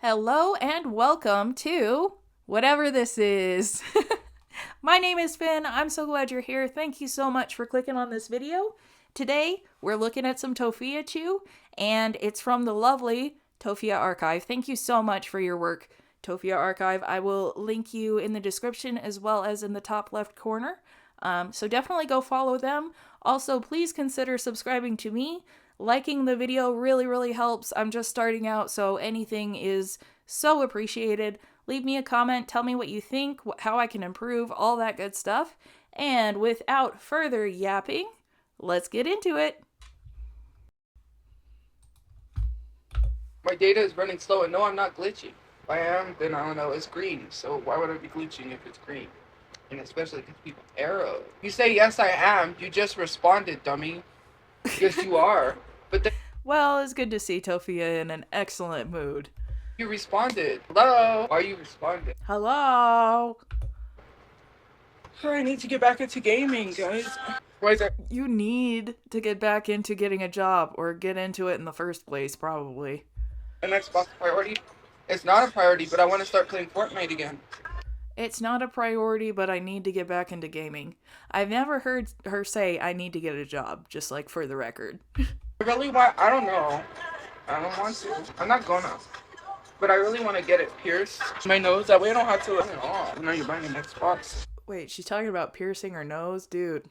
Hello and welcome to whatever this is. My name is Finn. I'm so glad you're here. Thank you so much for clicking on this video. Today, we're looking at some Tophiachu, and it's from the lovely Tophia Archive. Thank you so much for your work, Tophia Archive. I will link you in the description as well as in the top left corner. So definitely go follow them. Also, please consider subscribing to me. Liking the video really helps. I'm just starting out, so anything is so appreciated. Leave me a comment, tell me what you think, how I can improve, all that good stuff. And without further yapping, let's get into it. My data is running slow, and no, I'm not glitching. If I am, then I don't know, it's green. So why would I be glitching if it's green? And especially because people arrow. You say, yes, I am. You just responded, dummy. Yes, you are. But then Well, it's good to see Tophia in an excellent mood. you responded. Hello? Why you responded? Hello? I need to get back into gaming, guys. Why is that You need to get back into getting a job, or get into it in the first place, probably. an Xbox priority? It's not a priority, but I want to start playing Fortnite again. It's not a priority, but I need to get back into gaming. I've never heard her say I need to get a job, just like for the record. Really? Why? I don't know. I don't want to. I'm not gonna. But I really want to get it pierced. My nose, that way I don't have to let it off. Now you're buying an Xbox. Wait, she's talking about piercing her nose? Dude,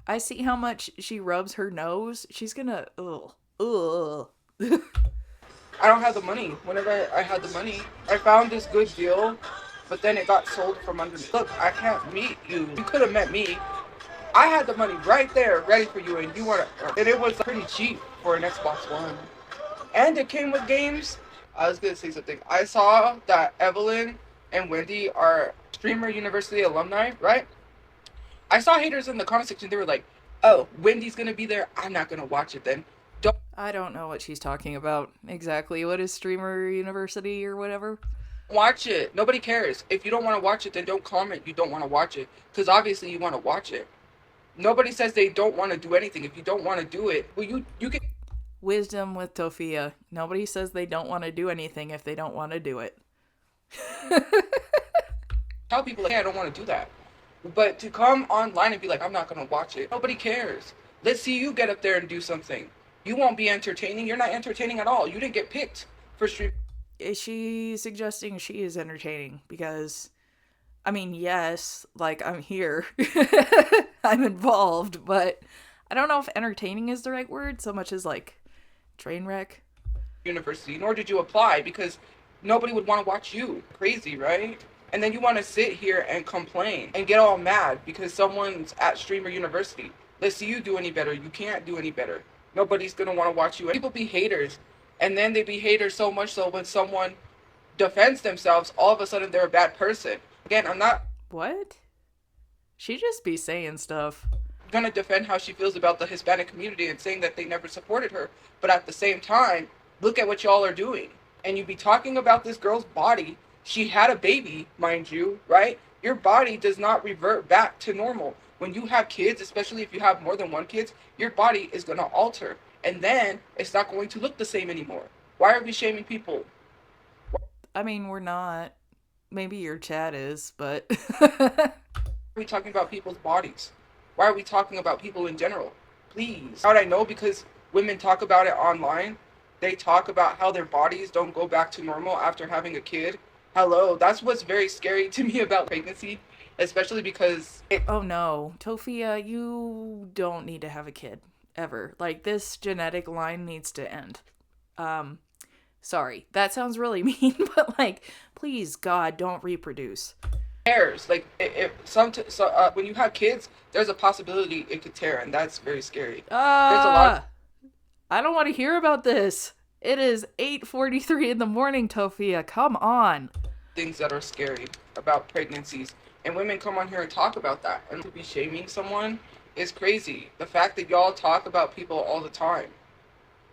I see how much she rubs her nose. She's gonna, ugh. I don't have the money. Whenever I had the money, I found this good deal, but then it got sold from under me. Look, I can't meet you. You could have met me. I had the money right there, ready for you, and you want to. And it was pretty cheap for an Xbox One. And it came with games. I was gonna say something. I saw that Evelyn and Wendy are Streamer University alumni, right? I saw haters in the comment section. They were like, "Oh, Wendy's gonna be there. I'm not gonna watch it then." Don't I don't know what she's talking about exactly. What is Streamer University or whatever? watch it. Nobody cares. If you don't want to watch it, then don't comment you don't want to watch it. Because obviously you want to watch it. Nobody says they don't want to do anything. If you don't want to do it, well, you can Wisdom with Tophia. Nobody says they don't want to do anything if they don't want to do it. tell people, like, hey, I don't want to do that. But to come online and be like, I'm not going to watch it, nobody cares. Let's see you get up there and do something. You won't be entertaining. You're not entertaining at all. You didn't get picked for stream. Is she suggesting she is entertaining? Because, I mean, yes, like, I'm here. I'm involved, but I don't know if entertaining is the right word so much as, like, train wreck. University, nor did you apply because nobody would want to watch you. Crazy, right? And then you want to sit here and complain and get all mad because someone's at Streamer University. Let's see you do any better. You can't do any better. Nobody's going to want to watch you. People be haters. And then they be haters so much so when someone defends themselves, all of a sudden they're a bad person. Again, I'm not What? She just be saying stuff. going to defend how she feels about the Hispanic community and saying that they never supported her. But at the same time, look at what y'all are doing. And you be talking about this girl's body. She had a baby, mind you, right? Your body does not revert back to normal. When you have kids, especially if you have more than one kid, your body is going to alter. And then it's not going to look the same anymore. Why are we shaming people? I mean, we're not. Maybe your chat is, but. Why are we talking about people's bodies? Why are we talking about people in general? Please. How would I know? Because women talk about it online. They talk about how their bodies don't go back to normal after having a kid. Hello, that's what's very scary to me about pregnancy, especially because Oh no, Tophia, you don't need to have a kid. Ever. Like, this genetic line needs to end. Sorry. That sounds really mean, but, like, please, God, don't reproduce. tears. Like when you have kids, there's a possibility it could tear, and that's very scary. There's a lot of I don't want to hear about this. It is 8:43 in the morning, Tophia. Come on. things that are scary about pregnancies, and women come on here and talk about that, and to be shaming someone is crazy. The fact that y'all talk about people all the time.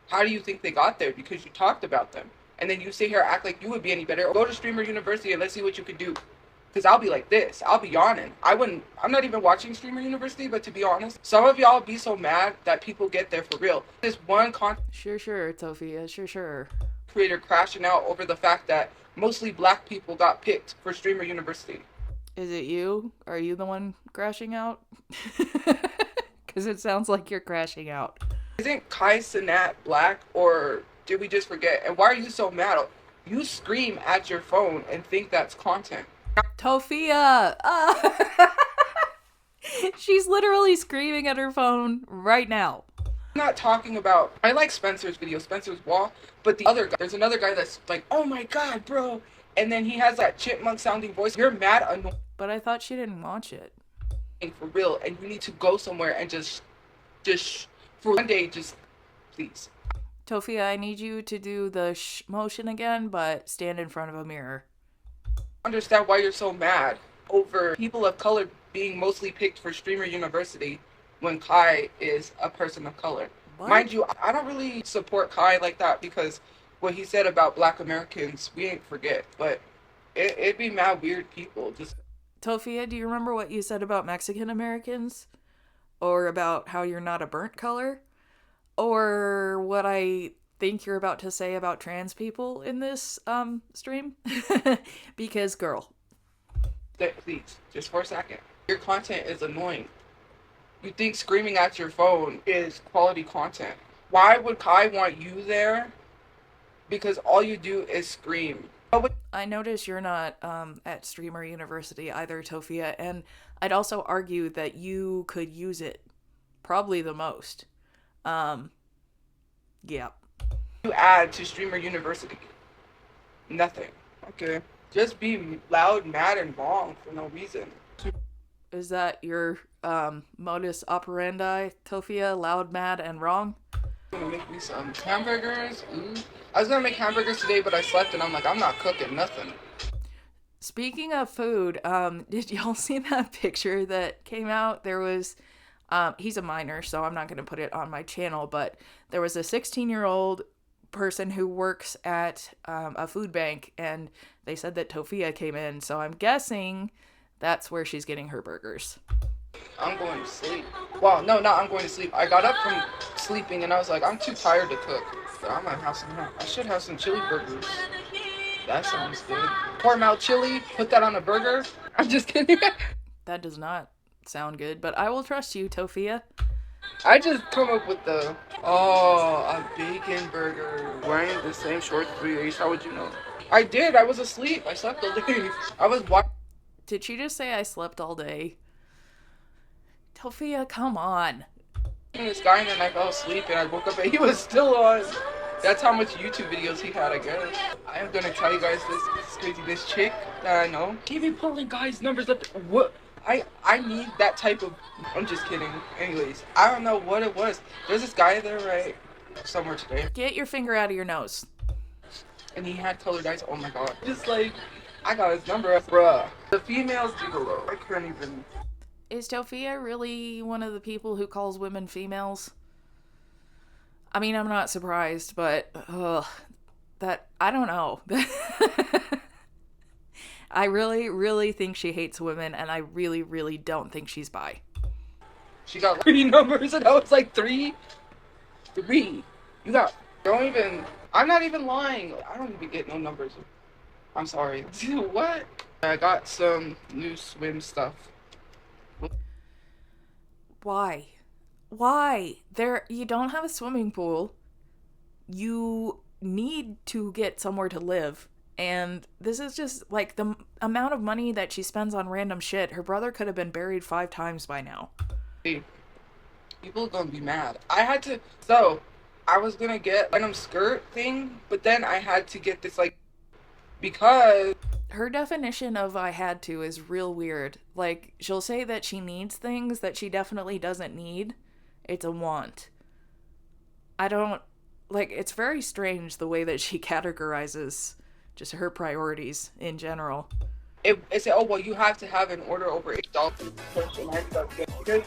How do you think they got there? Because you talked about them. And then you sit here act like you would be any better. Go to Streamer University and let's see what you can do. Because I'll be like this. I'll be yawning. I'm not even watching Streamer University, but to be honest, some of y'all be so mad that people get there for real. This one Sure, Tophia. Sure. creator crashing out over the fact that mostly black people got picked for streamer university. Is it you? Are you the one crashing out? Because it sounds like you're crashing out. Isn't Kai Cenat black, or did we just forget? And why are you so mad? You scream at your phone and think that's content. Tophia! She's literally screaming at her phone right now. I'm not talking about, I like Spencer's video, Spencer's wall, but the other guy, there's another guy that's like, oh my god, bro. And then he has that chipmunk sounding voice. You're mad annoying. But I thought she didn't watch it. For real, and you need to go somewhere and just for one day, just please. Tophia, I need you to do the shh motion again, but stand in front of a mirror. Understand why you're so mad over people of color being mostly picked for streamer university when Kai is a person of color. What? Mind you, I don't really support Kai like that because what he said about black Americans, we ain't forget, but it'd be mad weird people. Just Tophia, do you remember what you said about Mexican Americans? Or about how you're not a burnt color? Or what I think you're about to say about trans people in this stream? Because, girl. Please, just for a second. Your content is annoying. You think screaming at your phone is quality content. Why would Kai want you there? Because all you do is scream. I notice you're not at Streamer University either, Tophia, and I'd also argue that you could use it probably the most. Yeah. You add to Streamer University? Nothing. Okay. Just be loud, mad, and wrong for no reason. Is that your modus operandi, Tophia? Loud, mad, and wrong? I'm gonna make me some hamburgers. Ooh. I was gonna make hamburgers today, but I slept and I'm like, I'm not cooking nothing. Speaking of food, did y'all see that picture that came out? There was, he's a minor, so I'm not gonna put it on my channel, but there was a 16-year-old person who works at a food bank, and they said that Tophia came in, so I'm guessing that's where she's getting her burgers. I'm going to sleep. Well, no, not I'm going to sleep. I got up from sleeping and I was like, I'm too tired to cook. But I'm gonna have some. I should have some chili burgers. That sounds good. Pour out chili, put that on a burger. I'm just kidding. That does not sound good, but I will trust you, Tophia. I just come up with the, a bacon burger. Wearing the same shorts 3 days, how would you know? I did, I was asleep. I slept all day. I was watching. Did she just say I slept all day? Tophia, come on. This guy and then I fell asleep and I woke up and he was still on. That's how much YouTube videos he had, I guess. I am gonna tell you guys this is crazy. This chick that I know, he be pulling guys' numbers up. What? I need that type of. I'm just kidding. Anyways, I don't know what it was. There's this guy there right somewhere today. Get your finger out of your nose. And he had colored eyes. Oh my god. Just like, I got his number. Bruh. The females do below. I couldn't even. Is Tophia really one of the people who calls women females? I mean, I'm not surprised, but that I don't know. I really, really think she hates women, and I really, really don't think she's bi. She got 3 numbers, and I was like, 3? 3. You got. Don't even. I'm not even lying. I don't even get no numbers. I'm sorry. What? I got some new swim stuff. Why? You don't have a swimming pool. You need to get somewhere to live. And this is just like the amount of money that she spends on random shit. Her brother could have been buried 5 times by now. People are gonna be mad. I was gonna get a skirt thing, but then I had to get this because her definition of I had to is real weird. Like, she'll say that she needs things that she definitely doesn't need. It's a want. It's very strange the way that she categorizes just her priorities in general. It said, oh, well, you have to have an order over $8. Because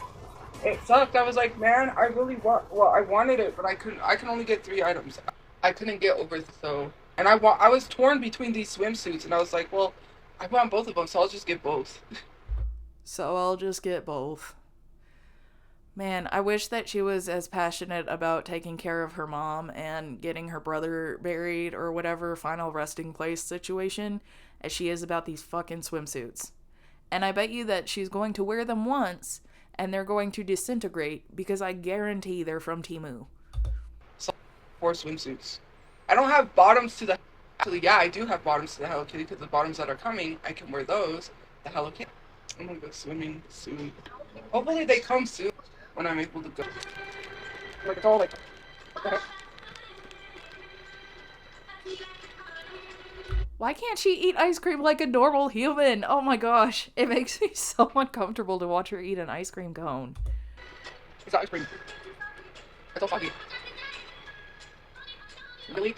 it sucked. I was like, man, I wanted it, but I can only get 3 items. I couldn't get over, so. And I was torn between these swimsuits, and I was like, well, I want both of them, so I'll just get both. Man, I wish that she was as passionate about taking care of her mom and getting her brother buried or whatever final resting place situation as she is about these fucking swimsuits. And I bet you that she's going to wear them once and they're going to disintegrate because I guarantee they're from Temu. Four swimsuits. I don't have bottoms to the. Actually, yeah, I do have bottoms to the Hello Kitty because the bottoms that are coming, I can wear those. The Hello Kitty. I'm gonna go swimming soon. Hopefully they come soon when I'm able to go. Like it's all like. Why can't she eat ice cream like a normal human? Oh my gosh. It makes me so uncomfortable to watch her eat an ice cream cone. It's ice cream. It's all soggy. Really?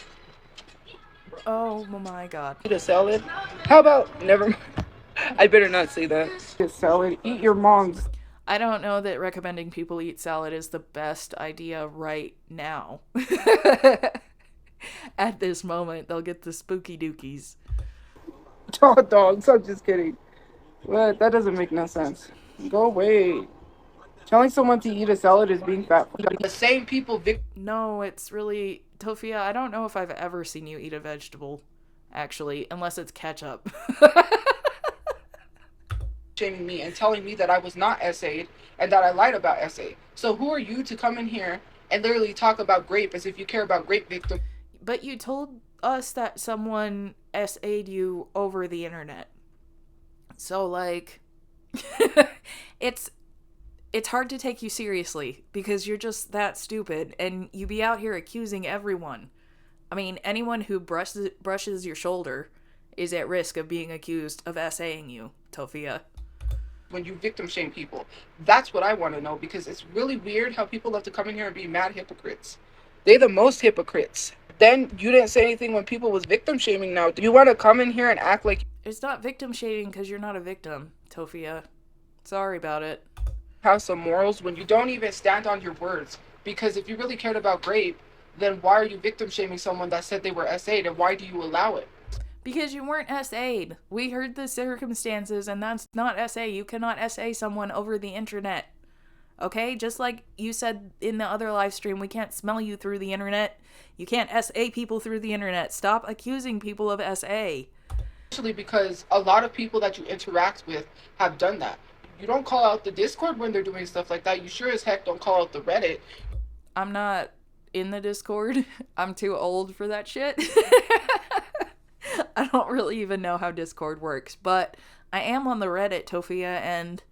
Oh my god. Eat a salad? How about never mind. I better not say that. Eat a salad. Eat your mom's. I don't know that recommending people eat salad is the best idea right now. At this moment, they'll get the spooky dookies. Oh, dogs. I'm just kidding. What? That doesn't make no sense. Go away. Telling someone to eat a salad is being fat. The same people No, it's really... Tophia, I don't know if I've ever seen you eat a vegetable, actually, unless it's ketchup. shaming me and telling me that I was not SA'd and that I lied about SA. So who are you to come in here and literally talk about grape as if you care about grape victims? But you told us that someone SA'd you over the internet. So, like, it's hard to take you seriously because you're just that stupid and you be out here accusing everyone. I mean, anyone who brushes your shoulder is at risk of being accused of SAing you, Tophia. When you victim shame people, that's what I want to know, because it's really weird how people love to come in here and be mad hypocrites. They're the most hypocrites. Then you didn't say anything when people was victim shaming. Now you want to come in here and act like it's not victim shaming because you're not a victim, Tophia. Sorry about it. Have some morals when you don't even stand on your words. Because if you really cared about grape, then why are you victim shaming someone that said they were SA'd, and why do you allow it? Because you weren't SA'd. We heard the circumstances, and that's not SA. You cannot SA someone over the internet. Okay? Just like you said in the other live stream, we can't smell you through the internet. You can't SA people through the internet. Stop accusing people of SA. Especially because a lot of people that you interact with have done that. You don't call out the Discord when they're doing stuff like that. You sure as heck don't call out the Reddit. I'm not in the Discord. I'm too old for that shit. I don't really even know how Discord works, but I am on the Reddit, Tophia, and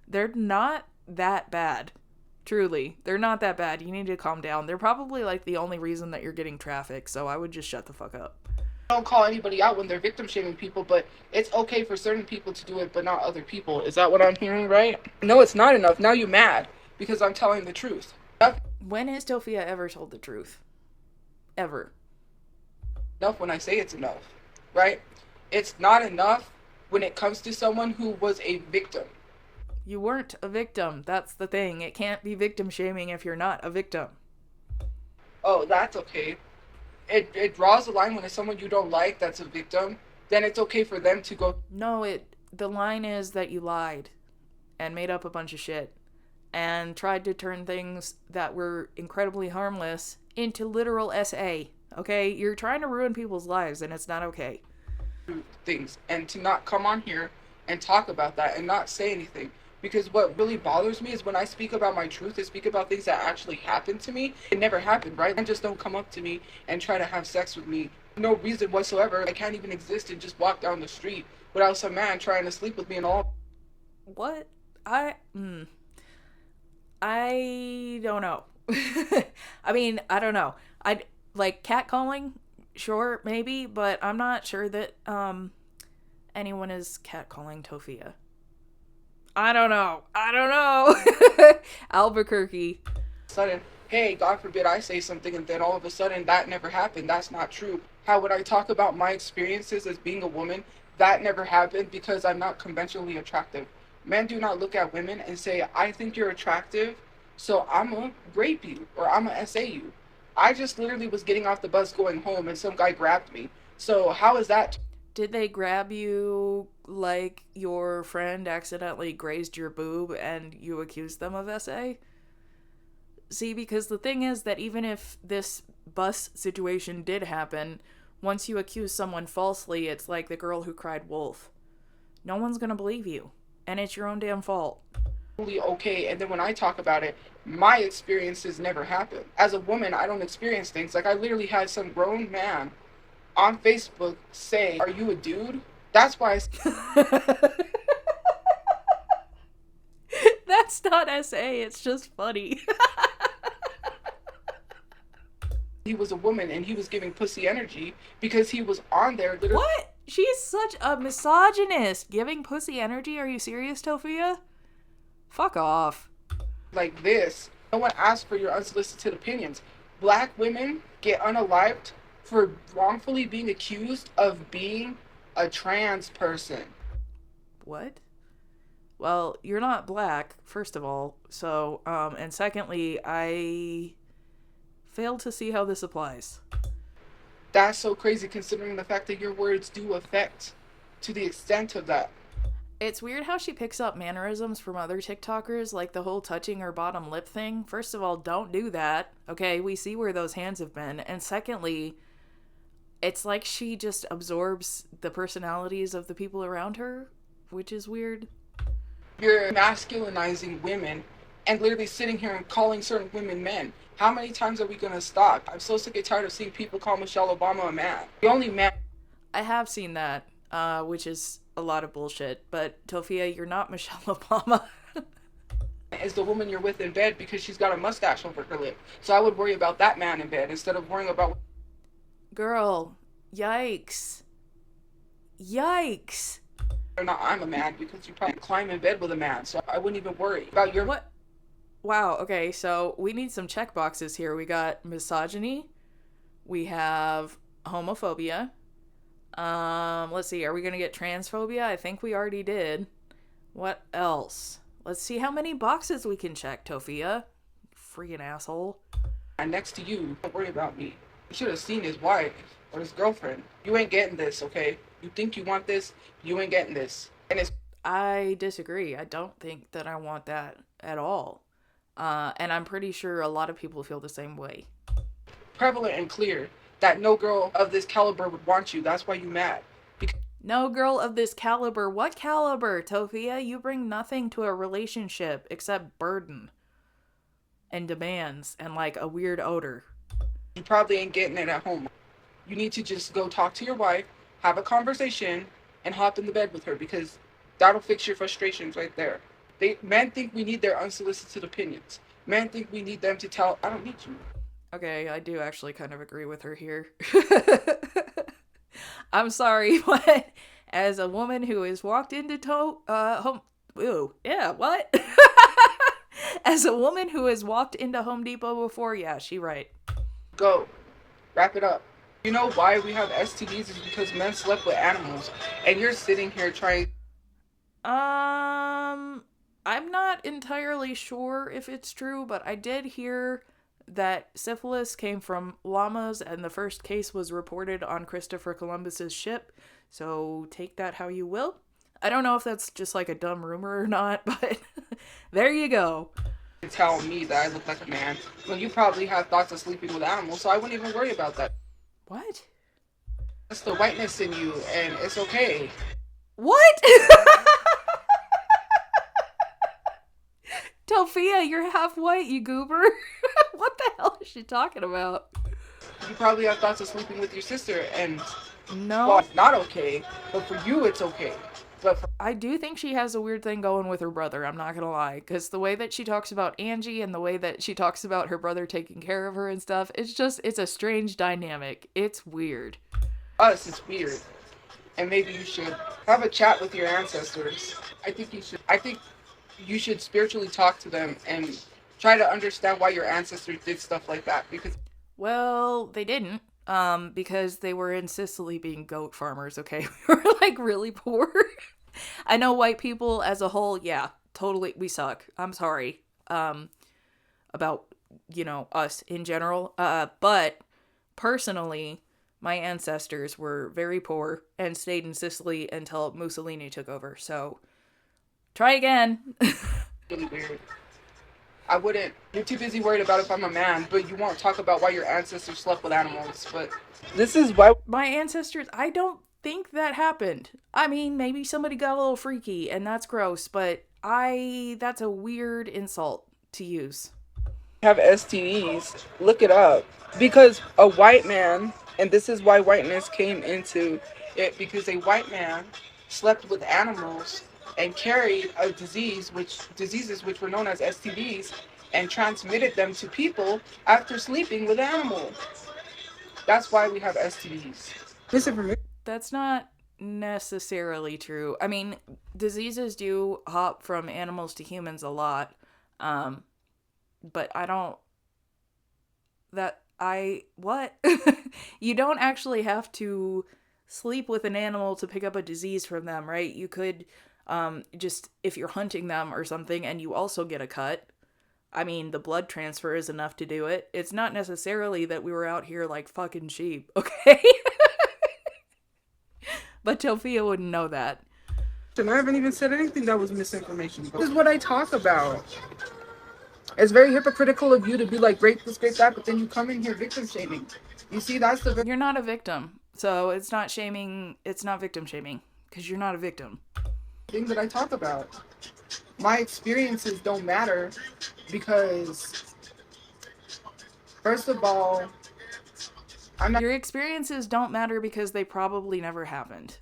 they're not that bad. Truly, they're not that bad. You need to calm down. They're probably like the only reason that you're getting traffic, so I would just shut the fuck up. Don't call anybody out when they're victim shaming people, but it's okay for certain people to do it, but not other people. Is that what I'm hearing right? No, it's not enough. Now you're mad because I'm telling the truth. When has Tophia ever told the truth? Ever. Enough when I say it's enough, right? It's not enough when it comes to someone who was a victim. You weren't a victim. That's the thing. It can't be victim shaming if you're not a victim. Oh, that's okay. It draws a line when it's someone you don't like that's a victim. Then it's okay for them to go. No, the line is that you lied and made up a bunch of shit and tried to turn things that were incredibly harmless into literal SA. Okay? You're trying to ruin people's lives and it's not okay. Things and to not come on here and talk about that and not say anything. Because what really bothers me is when I speak about my truth and speak about things that actually happened to me, it never happened, right? And just don't come up to me and try to have sex with me. No reason whatsoever. I can't even exist and just walk down the street without some man trying to sleep with me and all. What? I don't know. I mean, I don't know. I like catcalling, sure, maybe, but I'm not sure that anyone is catcalling Tophia. I don't know. Albuquerque. Sudden, hey, God forbid I say something and then all of a sudden that never happened. That's not true. How would I talk about my experiences as being a woman? That never happened because I'm not conventionally attractive. Men do not look at women and say, I think you're attractive, so I'm gonna rape you or I'm gonna SA you. I just literally was getting off the bus going home and some guy grabbed me. So how is that? Did they grab you like your friend accidentally grazed your boob and you accused them of SA? See, because the thing is that even if this bus situation did happen, once you accuse someone falsely, it's like the girl who cried wolf. No one's gonna believe you, and it's your own damn fault. Okay, and then when I talk about it, my experiences never happen. As a woman, I don't experience things. Like, I literally had some grown man on Facebook say, "Are you a dude?" That's why That's not SA, it's just funny. he was a woman and he was giving pussy energy because he was on there literally. What? She's such a misogynist. Giving pussy energy? Are you serious, Tophia? Fuck off. Like this. No one asked for your unsolicited opinions. Black women get unalived for wrongfully being accused of being a trans person. What? Well, you're not black, first of all. So, and secondly, I fail to see how this applies. That's so crazy considering the fact that your words do affect to the extent of that. It's weird how she picks up mannerisms from other TikTokers, like the whole touching her bottom lip thing. First of all, don't do that. Okay, we see where those hands have been. And secondly, it's like she just absorbs the personalities of the people around her, which is weird. You're masculinizing women and literally sitting here and calling certain women men. How many times are we going to stop? I'm so sick and tired of seeing people call Michelle Obama a man. The only man. I have seen that, which is a lot of bullshit. But Tophia, you're not Michelle Obama. Is the woman you're with in bed because she's got a mustache over her lip. So I would worry about that man in bed instead of worrying about. Girl, yikes. Yikes. Or not, I'm a man because you probably climb in bed with a man. So I wouldn't even worry about your. What? Wow, okay, so we need some check boxes here. We got misogyny. We have homophobia. Let's see, are we gonna get transphobia? I think we already did. What else? Let's see how many boxes we can check, Tophia. Freaking asshole. Next to you, don't worry about me. You should have seen his wife or his girlfriend. You ain't getting this, okay? You think you want this, you ain't getting this. And it's. I disagree. I don't think that I want that at all. And I'm pretty sure a lot of people feel the same way. Prevalent and clear that no girl of this caliber would want you. That's why you mad. No girl of this caliber. What caliber, Tophia? You bring nothing to a relationship except burden and demands and like a weird odor. You probably ain't getting it at home. You need to just go talk to your wife, have a conversation, and hop in the bed with her because that'll fix your frustrations right there. Men think we need their unsolicited opinions. Men think we need them to tell, I don't need you. Okay, I do actually kind of agree with her here. I'm sorry, but as a woman who has walked into As a woman who has walked into Home Depot before, yeah, she right. Go. Wrap it up. You know why we have STDs is because men slept with animals. And you're sitting here trying. I'm not entirely sure if it's true, but I did hear that syphilis came from llamas and the first case was reported on Christopher Columbus's ship. So take that how you will. I don't know if that's just like a dumb rumor or not, but there you go. Tell me that I look like a man when you probably have thoughts of sleeping with animals, so I wouldn't even worry about that. What? That's the whiteness in you, and it's okay. What? Tophia, you're half white, you goober. What the hell is she talking about? You probably have thoughts of sleeping with your sister, and no, well, it's not okay, but for you, it's okay. But I do think she has a weird thing going with her brother, I'm not gonna lie, because the way that she talks about Angie and the way that she talks about her brother taking care of her and stuff, it's a strange dynamic. It's weird. Us, it's weird. And maybe you should have a chat with your ancestors. I think you should spiritually talk to them and try to understand why your ancestors did stuff like that. Because, well, they didn't. Because they were in Sicily being goat farmers, okay? We were, like, really poor. I know white people as a whole, yeah, totally, we suck. I'm sorry. About, us in general. But, personally, my ancestors were very poor and stayed in Sicily until Mussolini took over. So try again. Really weird. I wouldn't. You're too busy worried about if I'm a man, but you won't talk about why your ancestors slept with animals. But this is why My ancestors, I don't think that happened. I mean, maybe somebody got a little freaky and that's gross, but that's a weird insult to use. we have STDs. Look it up. Because a white man, and this is why whiteness came into it, because a white man slept with animals and carried a diseases which were known as STDs, and transmitted them to people after sleeping with animals. That's why we have STDs. Misinformation. That's not necessarily true. I mean, diseases do hop from animals to humans a lot. But I don't what? You don't actually have to sleep with an animal to pick up a disease from them, right? You could just, if you're hunting them or something and you also get a cut, I mean, the blood transfer is enough to do it. It's not necessarily that we were out here like fucking sheep, okay? But Tophia wouldn't know that. And I haven't even said anything that was misinformation. This is what I talk about. It's very hypocritical of you to be like, rape this, rape that, but then you come in here victim shaming. You see, that's the You're not a victim, so it's not shaming. It's not victim shaming because you're not a victim. thing that I talk about. My experiences don't matter because, first of all, I'm not Your experiences don't matter because they probably never happened.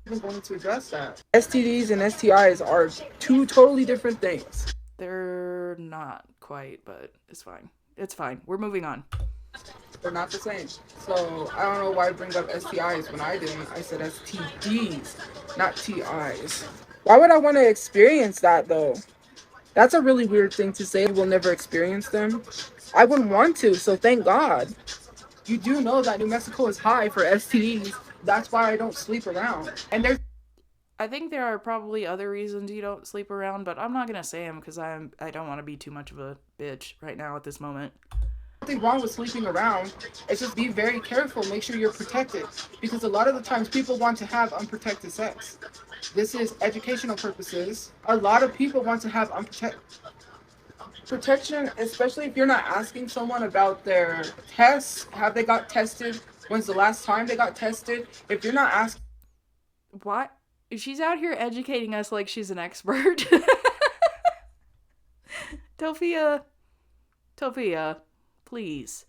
even going to address that. STDs and STIs are two totally different things. They're not quite, but it's fine. It's fine. We're moving on. They're not the same. So I don't know why I bring up STIs when I didn't. I said STDs, not TIs. Why would I want to experience that though? That's a really weird thing to say. We'll never experience them. I wouldn't want to, so thank God. You do know that New Mexico is high for STDs. That's why I don't sleep around. And there's I think there are probably other reasons you don't sleep around, but I'm not gonna say them because I don't want to be too much of a bitch right now at this moment. nothing wrong with sleeping around. It's just be very careful. Make sure you're protected. Because a lot of the times people want to have unprotected sex. This is educational purposes. A lot of people want to have unprotected protection, especially if you're not asking someone about their tests. Have they got tested? When's the last time they got tested? If you're not asking, What? She's out here educating us like she's an expert. Tophia, please.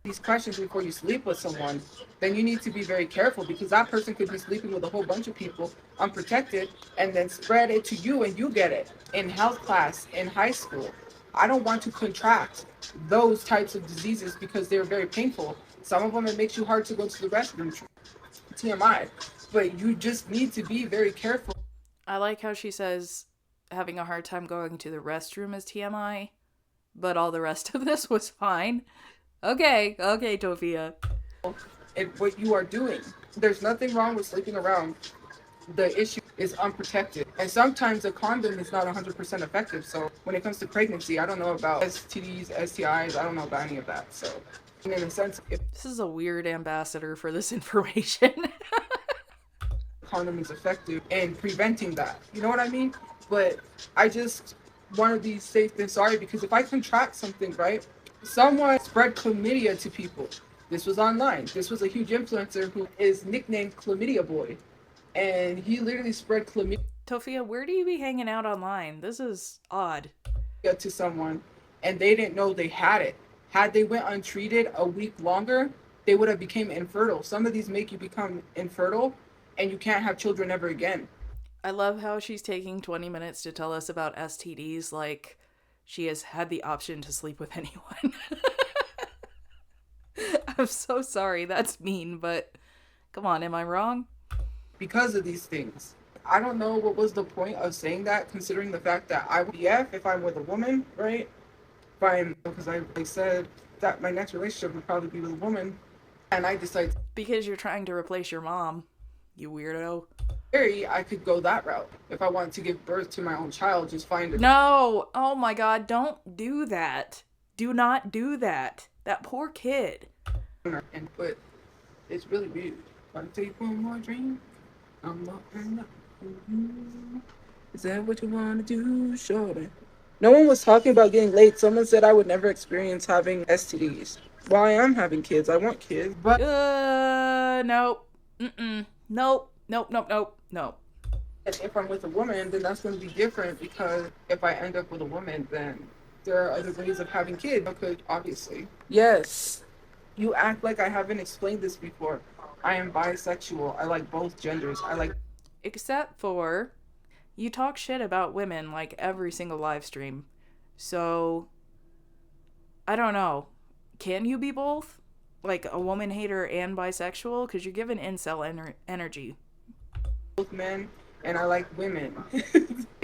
these questions before you sleep with someone, then you need to be very careful because that person could be sleeping with a whole bunch of people unprotected and then spread it to you and you get it in health class in high school. I don't want to contract those types of diseases because they're very painful. Some of them, it makes you hard to go to the restroom. TMI. But you just need to be very careful. I like how she says having a hard time going to the restroom is TMI, but all the rest of this was fine. Okay, Tophia. And what you are doing. There's nothing wrong with sleeping around. The issue is unprotected. And sometimes a condom is not 100% effective. So when it comes to pregnancy, I don't know about STDs, STIs. I don't know about any of that. So in a sense, if This is a weird ambassador for this information. condom is effective in preventing that. You know what I mean? But I just want to be safe than sorry because if I contract something, right? Someone spread chlamydia to people. This was online. This was a huge influencer who is nicknamed Chlamydia Boy. And he literally spread chlamydia Tophia, where do you be hanging out online? This is odd. to someone and they didn't know they had it. Had they went untreated a week longer, they would have become infertile. Some of these make you become infertile and you can't have children ever again. I love how she's taking 20 minutes to tell us about STDs like she has had the option to sleep with anyone. I'm so sorry, that's mean, but come on, am I wrong? Because of these things. I don't know what was the point of saying that, considering the fact that I would BF if I'm with a woman, right? Because I said that my next relationship would probably be with a woman, and I decide Because you're trying to replace your mom, you weirdo. I could go that route. If I wanted to give birth to my own child, just find a No! Oh my god, don't do that. Do not do that. That poor kid. donor and put It's really weird. Wanna take one more drink? I'm not enough for you. Is that what you wanna do, shorty? No one was talking about getting late. Someone said I would never experience having STDs. Well, I am having kids. I want kids, but Nope. Mm-mm. Nope. Nope. Nope. Nope. Nope. if I'm with a woman, then that's going to be different because if I end up with a woman, then there are other ways of having kids. Because obviously, yes, you act like I haven't explained this before. I am bisexual. I like both genders. I like. Except for you talk shit about women like every single live stream. So I don't know. Can you be both? Like a woman hater and bisexual? Because you're given incel energy. Both men and I like women.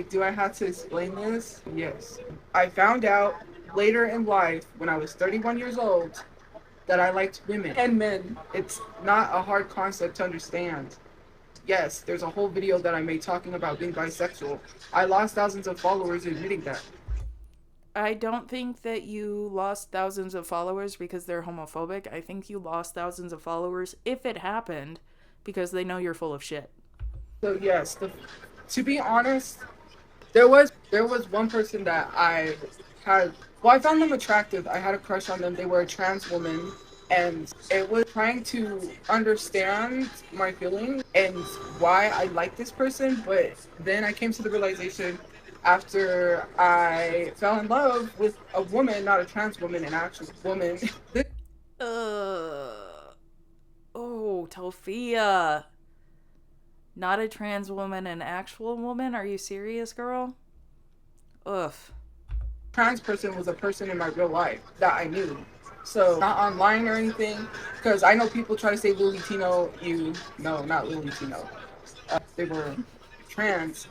Do I have to explain this? Yes. I found out later in life when I was 31 years old that I liked women and men. It's not a hard concept to understand. Yes, there's a whole video that I made talking about being bisexual. I lost thousands of followers admitting that. I don't think that you lost thousands of followers because they're homophobic. I think you lost thousands of followers, if it happened, because they know you're full of shit. So yes, to be honest, there was one person that I had. Well, I found them attractive. I had a crush on them. They were a trans woman, and it was trying to understand my feelings and why I like this person. But then I came to the realization after I fell in love with a woman, not a trans woman, an actual woman. Oh, Tophia. Not a trans woman, an actual woman? Are you serious, girl? Ugh. Trans person was a person in my real life that I knew. So not online or anything, because I know people try to say Lily Tino. No, not Lily Tino. They were trans,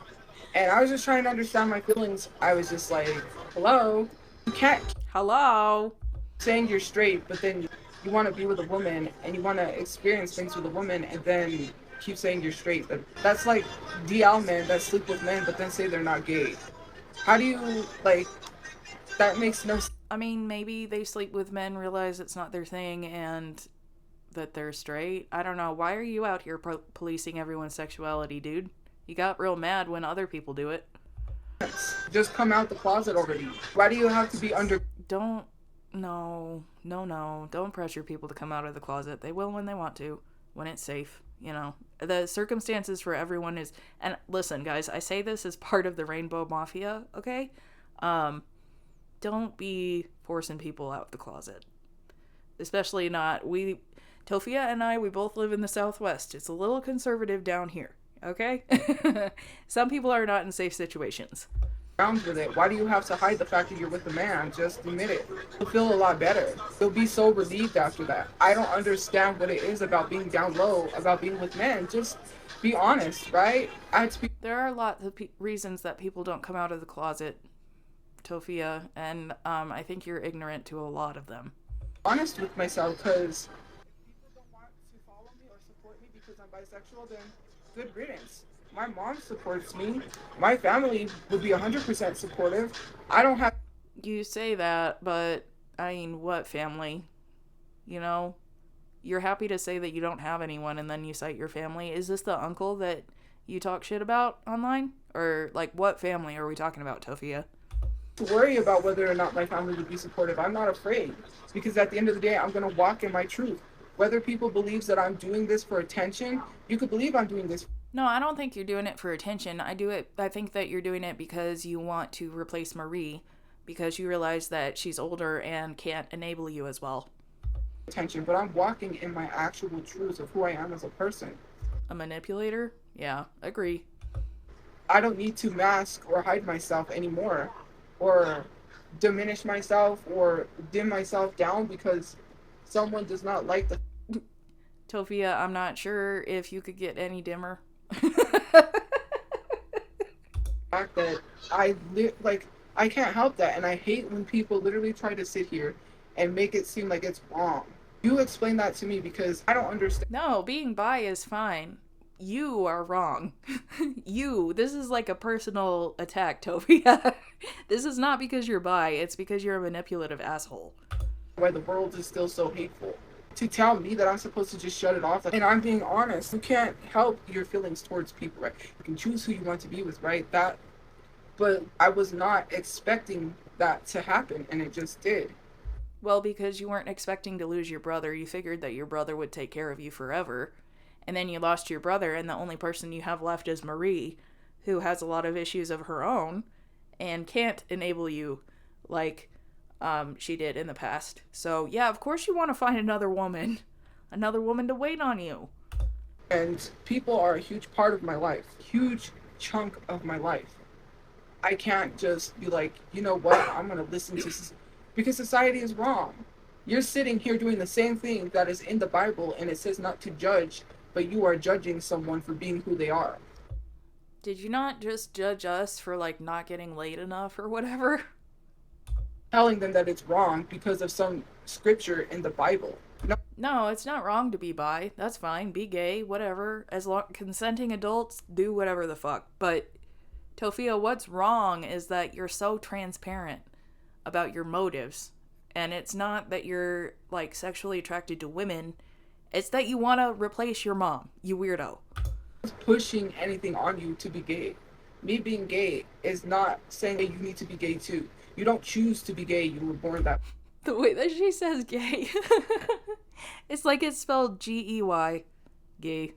and I was just trying to understand my feelings. I was just like, hello, you can't Hello. saying you're straight, but then you want to be with a woman and you want to experience things with a woman, and then keep saying you're straight. That's like DL men that sleep with men, but then say they're not gay. How do you like? That makes no sense. I mean, maybe they sleep with men, realize it's not their thing, and that they're straight. I don't know. Why are you out here policing everyone's sexuality, dude? You got real mad when other people do it. Just come out the closet already. Why do you have to be under? No. Don't pressure people to come out of the closet. They will when they want to, when it's safe. You know, the circumstances for everyone is, and listen, guys, I say this as part of the Rainbow Mafia, okay? Don't be forcing people out the closet. Especially not, Tophia and I, we both live in the Southwest. It's a little conservative down here, okay? Some people are not in safe situations. With it. Why do you have to hide the fact that you're with a man? Just admit it. You'll feel a lot better. You'll be so relieved after that. I don't understand what it is about being down low, about being with men. Just be honest, right? There are lots of reasons that people don't come out of the closet, Tophia, and I think you're ignorant to a lot of them. Honest with myself, because people don't want to follow me or support me because I'm bisexual, then good riddance. My mom supports me. My family would be 100% supportive. I don't have. You say that, but I mean, what family? You know, you're happy to say that you don't have anyone, and then you cite your family. Is this the uncle that you talk shit about online? Or, like, what family are we talking about, Tophia? To worry about whether or not my family would be supportive. I'm not afraid. Because at the end of the day, I'm going to walk in my truth. Whether people believe that I'm doing this for attention, you could believe I'm doing this. No, I don't think you're doing it for attention. I think that you're doing it because you want to replace Marie, because you realize that she's older and can't enable you as well. Attention, but I'm walking in my actual truth of who I am as a person. A manipulator? Yeah, agree. I don't need to mask or hide myself anymore, or diminish myself or dim myself down because someone does not like the Tophia, I'm not sure if you could get any dimmer. fact that I can't help that, and I hate when people literally try to sit here and make it seem like it's wrong. You explain that to me because I don't understand. No, being bi is fine. You are wrong. This is like a personal attack, Tophia. This is not because you're bi, it's because you're a manipulative asshole. Why the world is still so hateful. to tell me that I'm supposed to just shut it off. And I'm being honest. You can't help your feelings towards people, right? You can choose who you want to be with, right? But I was not expecting that to happen, and it just did. Well, because you weren't expecting to lose your brother, you figured that your brother would take care of you forever. And then you lost your brother, and the only person you have left is Marie, who has a lot of issues of her own and can't enable you like she did in the past. So, yeah, of course you want to find another woman to wait on you. And people are a huge part of my life, huge chunk of my life. I can't just be like, you know what, I'm going to listen to, because society is wrong. You're sitting here doing the same thing that is in the Bible, and it says not to judge, but you are judging someone for being who they are. Did you not just judge us for, like, not getting laid enough or whatever? Telling them that it's wrong because of some scripture in the Bible. No, it's not wrong to be bi. That's fine. Be gay, whatever. As long consenting adults do whatever the fuck. But Tophia, what's wrong is that you're so transparent about your motives. And it's not that you're, like, sexually attracted to women. It's that you want to replace your mom, you weirdo. Pushing anything on you to be gay. Me being gay is not saying that you need to be gay too. You don't choose to be gay. You were born that. The way that she says gay. It's like it's spelled Gey. Gay.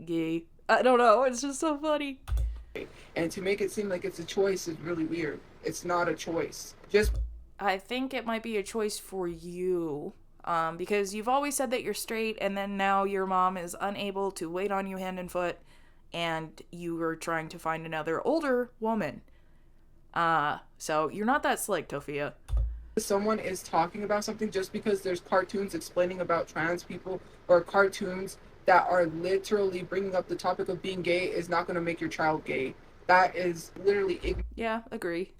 Gay. I don't know. It's just so funny. And to make it seem like it's a choice is really weird. It's not a choice. I think it might be a choice for you. Because you've always said that you're straight, and then now your mom is unable to wait on you hand and foot, and you are trying to find another older woman. So you're not that slick, Tophia. Someone is talking about something, just because there's cartoons explaining about trans people, or cartoons that are literally bringing up the topic of being gay, is not going to make your child gay. That is literally ignorance. Yeah, agree.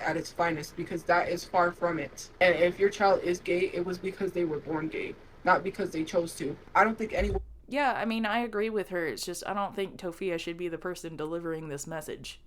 At its finest, because that is far from it. And if your child is gay, it was because they were born gay, not because they chose to. I don't think anyone... Yeah, I mean, I agree with her. It's just I don't think Tophia should be the person delivering this message.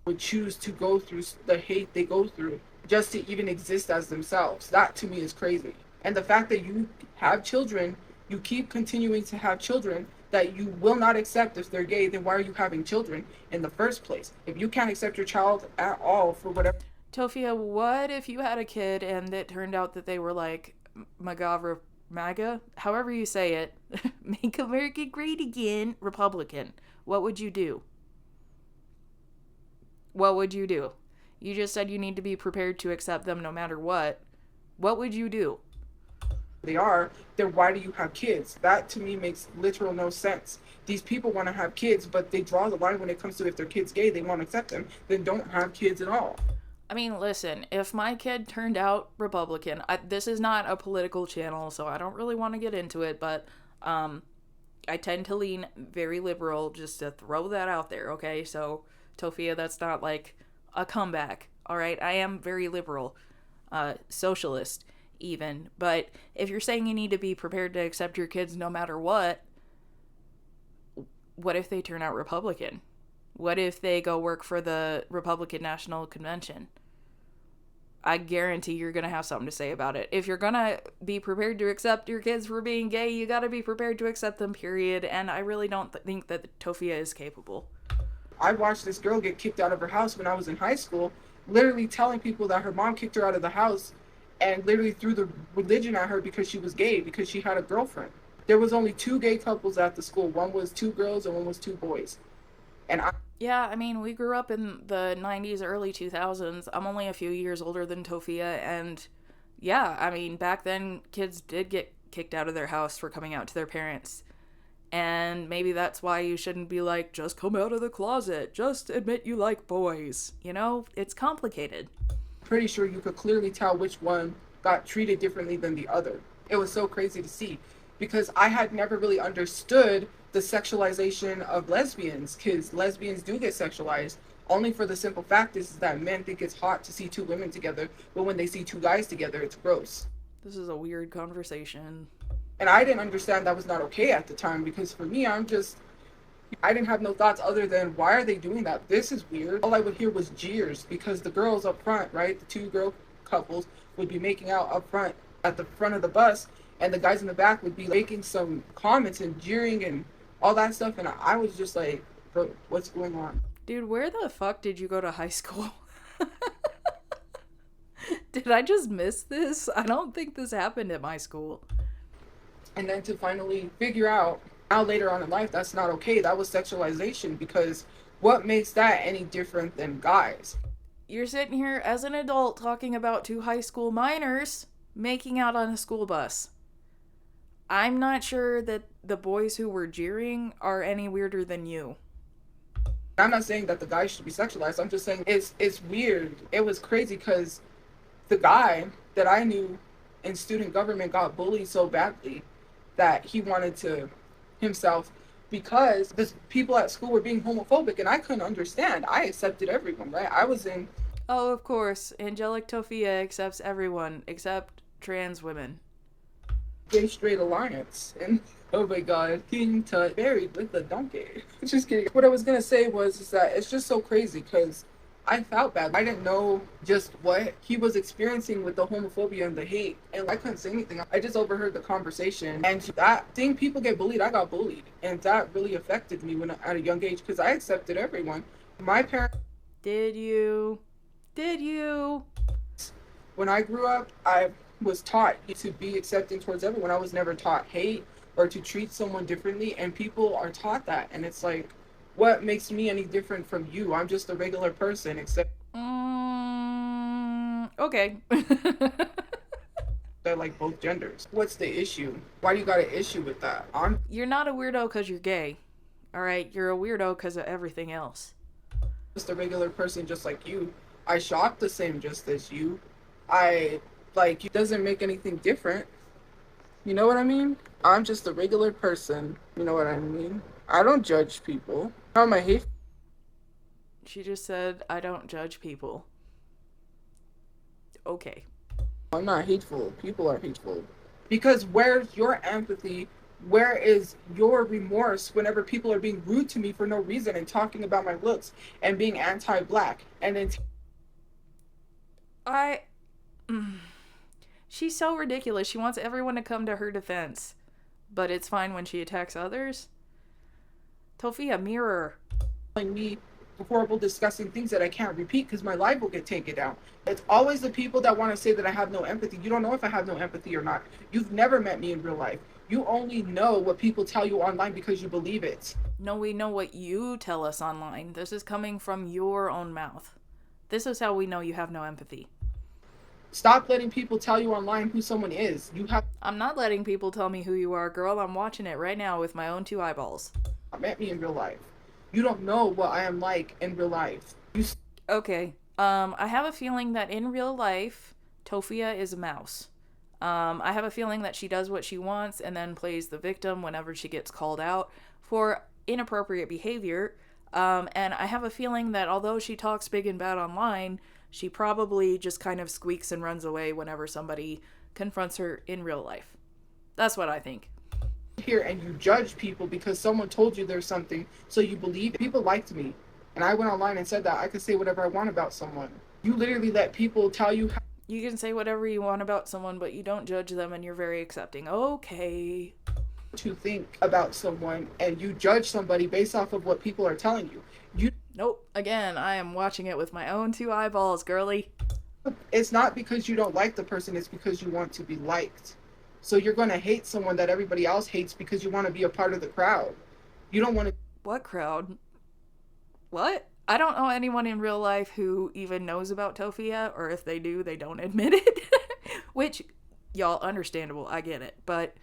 Would choose to go through the hate they go through just to even exist as themselves. That to me is crazy. And the fact that you have children, you keep continuing to have children that you will not accept if they're gay, then why are you having children in the first place? If you can't accept your child at all for whatever... Tophia, what if you had a kid and it turned out that they were like MAGA, however you say it, Make America Great Again, Republican? What would you do? What would you do? You just said you need to be prepared to accept them no matter what. What would you do? They are, then why do you have kids? That to me makes literal no sense. These people want to have kids, but they draw the line when it comes to if their kid's gay, they won't accept them, then don't have kids at all. I mean, listen, if my kid turned out Republican, this is not a political channel, so I don't really want to get into it, but I tend to lean very liberal, just to throw that out there, okay? So, Tophia, that's not like a comeback, all right? I am very liberal, socialist even, but if you're saying you need to be prepared to accept your kids no matter what if they turn out Republican? What if they go work for the Republican National Convention? I guarantee you're going to have something to say about it. If you're going to be prepared to accept your kids for being gay, you got to be prepared to accept them, period. And I really don't think that Tophia is capable. I watched this girl get kicked out of her house when I was in high school, literally telling people that her mom kicked her out of the house and literally threw the religion at her because she was gay, because she had a girlfriend. There was only 2 gay couples at the school. One was 2 girls and one was 2 boys. Yeah, I mean, we grew up in the 90s, early 2000s. I'm only a few years older than Tophia, and yeah, I mean, back then, kids did get kicked out of their house for coming out to their parents. And maybe that's why you shouldn't be like, just come out of the closet, just admit you like boys. You know, it's complicated. Pretty sure you could clearly tell which one got treated differently than the other. It was so crazy to see, because I had never really understood the sexualization of lesbians, because lesbians do get sexualized, only for the simple fact is that men think it's hot to see 2 women together, but when they see 2 guys together, it's gross. This is a weird conversation. And I didn't understand that was not okay at the time, because for me, I didn't have no thoughts other than, why are they doing that? This is weird. All I would hear was jeers, because the girls up front, right, the 2 girl couples would be making out up front at the front of the bus, and the guys in the back would be making some comments and jeering and all that stuff, and I was just like, bro, what's going on? Dude, where the fuck did you go to high school? Did I just miss this? I don't think this happened at my school. And then to finally figure out now later on in life that's not okay. That was sexualization, because what makes that any different than guys? You're sitting here as an adult talking about two high school minors making out on a school bus. I'm not sure that the boys who were jeering are any weirder than you. I'm not saying that the guy should be sexualized. I'm just saying it's weird. It was crazy because the guy that I knew in student government got bullied so badly that he wanted to himself, because the people at school were being homophobic, and I couldn't understand. I accepted everyone, right? I was in... Oh, of course. Angelic Tophia accepts everyone except trans women. Gay straight alliance, and oh my god, King Tut buried with the donkey. Just kidding. What I was gonna say is that it's just so crazy because I felt bad. I didn't know just what he was experiencing with the homophobia and the hate, and I couldn't say anything. I just overheard the conversation, and that seeing people get bullied, I got bullied, and that really affected me at a young age because I accepted everyone. My parents... Did you? When I grew up, I was taught to be accepting towards everyone. I was never taught hate or to treat someone differently, and people are taught that, and it's like, what makes me any different from you? I'm just a regular person, except okay. I like both genders. What's the issue? Why do you got an issue with that? You're not a weirdo because you're gay. Alright, you're a weirdo because of everything else. Just a regular person just like you. I shop the same just as you. It doesn't make anything different. You know what I mean? I'm just a regular person. You know what I mean? I don't judge people. I'm a hate. She just said, I don't judge people. Okay. I'm not hateful. People are hateful. Because where's your empathy? Where is your remorse whenever people are being rude to me for no reason and talking about my looks and being anti-black? And then she's so ridiculous. She wants everyone to come to her defense. But it's fine when she attacks others. Tophia, mirror. Me horrible, disgusting things that I can't repeat because my life will get taken down. It's always the people that want to say that I have no empathy. You don't know if I have no empathy or not. You've never met me in real life. You only know what people tell you online because you believe it. No, we know what you tell us online. This is coming from your own mouth. This is how we know you have no empathy. Stop letting people tell you online who someone is. I'm not letting people tell me who you are, girl. I'm watching it right now with my own two eyeballs. Met me in real life. You don't know what I am like in real life. Okay. I have a feeling that in real life, Tophia is a mouse. I have a feeling that she does what she wants and then plays the victim whenever she gets called out for inappropriate behavior. And I have a feeling that although she talks big and bad online, she probably just kind of squeaks and runs away whenever somebody confronts her in real life. That's what I think. Here and you judge people because someone told you there's something, so you believe it. People liked me, and I went online and said that I could say whatever I want about someone. You literally let people tell you you can say whatever you want about someone, but you don't judge them, and you're very accepting. Okay. To think about someone, and you judge somebody based off of what people are telling you. Nope. Again, I am watching it with my own two eyeballs, girly. It's not because you don't like the person, it's because you want to be liked. So you're going to hate someone that everybody else hates because you want to be a part of the crowd. You don't want to... What crowd? What? I don't know anyone in real life who even knows about Tophia, or if they do, they don't admit it. Which, y'all, understandable, I get it. But,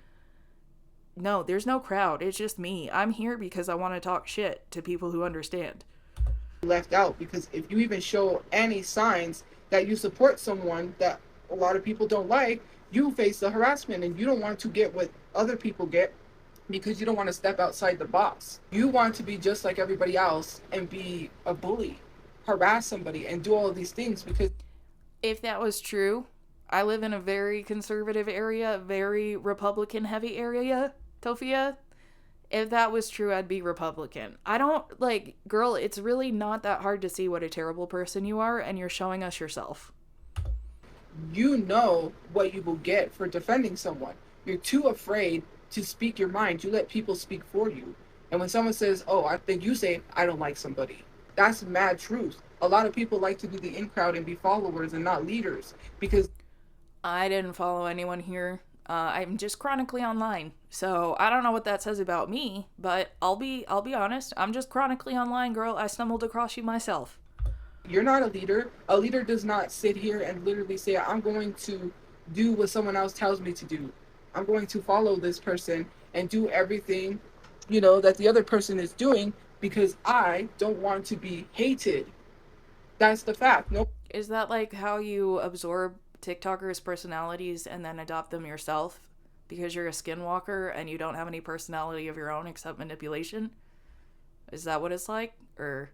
no, there's no crowd. It's just me. I'm here because I want to talk shit to people who understand. Left out, because if you even show any signs that you support someone that a lot of people don't like, you face the harassment, and you don't want to get what other people get because you don't want to step outside the box. You want to be just like everybody else and be a bully, harass somebody, and do all of these things because... If that was true, I live in a very conservative area, very Republican-heavy area, Tophia. If that was true, I'd be Republican. I don't, girl, it's really not that hard to see what a terrible person you are, and you're showing us yourself. You know what you will get for defending someone. You're too afraid to speak your mind. You let people speak for you. And when someone says, oh, I think you say, I don't like somebody. That's mad truth. A lot of people like to do the in crowd and be followers and not leaders because I didn't follow anyone here. I'm just chronically online, so I don't know what that says about me. But I'll be honest. I'm just chronically online, girl. I stumbled across you myself. you're not a leader. A leader does not sit here and literally say, I'm going to do what someone else tells me to do. I'm going to follow this person and do everything, that the other person is doing because I don't want to be hated. That's the fact. No. Is that like how you absorb TikTokers' personalities and then adopt them yourself because you're a skinwalker and you don't have any personality of your own except manipulation? Is that what it's like? Or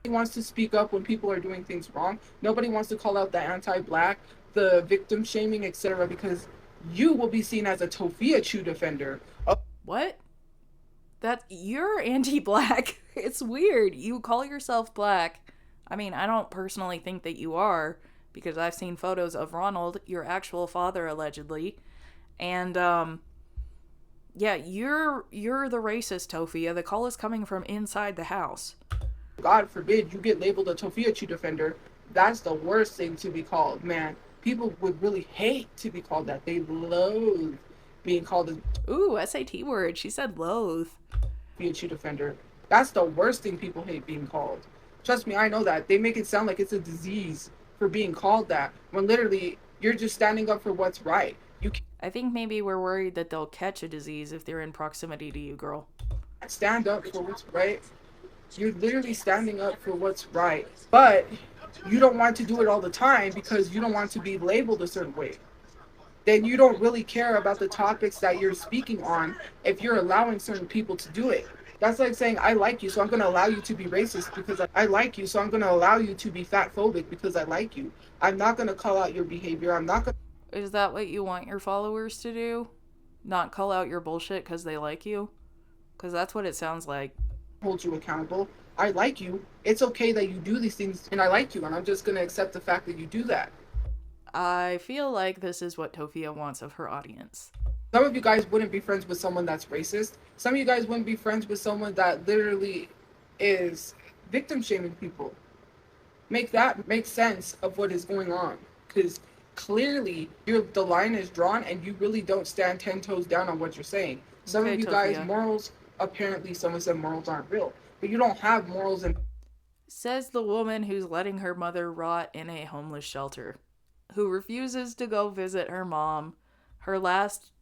Nobody wants to speak up when people are doing things wrong. Nobody wants to call out the anti-black, the victim shaming, etc. because you will be seen as a Tophiachu defender. what? That you're anti-black. It's weird. You call yourself black. I mean, I don't personally think that you are because I've seen photos of Ronald, your actual father allegedly. And yeah, you're the racist, Tophia. The call is coming from inside the house. God forbid you get labeled a Tophiachu defender. That's the worst thing to be called, man. People would really hate to be called that. They loathe being called a Ooh, SAT word. She said loathe. Tophiachu defender. That's the worst thing people hate being called. Trust me, I know that. They make it sound like it's a disease for being called that when literally you're just standing up for what's right. You I think maybe we're worried that they'll catch a disease if they're in proximity to you, girl. can't stand up for what's right. You're literally standing up for what's right. But you don't want to do it all the time because you don't want to be labeled a certain way. Then you don't really care about the topics that you're speaking on if you're allowing certain people to do it. That's like saying, I like you, so I'm going to allow you to be racist because I like you, so I'm going to allow you to be fat phobic because I like you. I'm not going to call out your behavior. I'm not going Is that what you want your followers to do? Not call out your bullshit because they like you? Because that's what it sounds like. to hold you accountable. I like you. It's okay that you do these things, and I like you, and I'm just going to accept the fact that you do that. I feel like this is what Tophia wants of her audience. Some of you guys wouldn't be friends with someone that's racist. Some of you guys wouldn't be friends with someone that literally is victim shaming people. Make sense of what is going on. Because clearly the line is drawn and you really don't stand 10 toes down on what you're saying. Some Okay, of you guys, Tophia. morals, apparently someone said morals aren't real. But you don't have morals and Says the woman who's letting her mother rot in a homeless shelter, who refuses to go visit her mom, her last,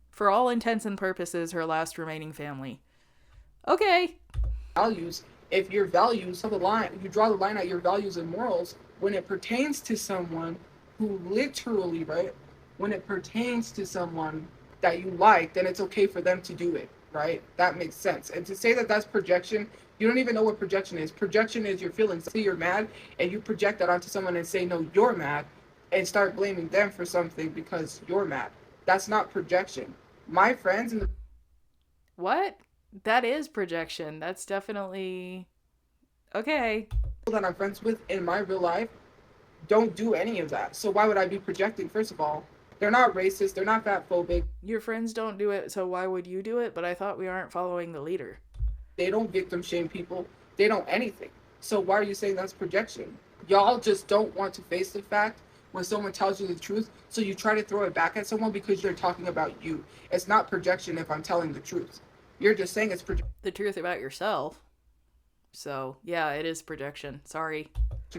for all intents and purposes, her last remaining family. Okay. values. If your values have the line, you draw the line at your values and morals when it pertains to someone who literally, right? When it pertains to someone that you like, then it's okay for them to do it, right? That makes sense. And to say that that's projection, you don't even know what projection is. Projection is your feelings. Say you're mad and you project that onto someone and say, no, you're mad, and start blaming them for something because you're mad. That's not projection. My friends and the What? That is projection. That's definitely. Okay. people that I'm friends with in my real life don't do any of that. So why would I be projecting, first of all? They're not racist. They're not fat phobic. Your friends don't do it, so why would you do it? But I thought we aren't following the leader. They don't victim shame people. They don't anything. So why are you saying that's projection? Y'all just don't want to face the fact when someone tells you the truth. So you try to throw it back at someone because you're talking about you. It's not projection if I'm telling the truth. You're just saying it's projection The truth about yourself. So, yeah, it is projection. Sorry.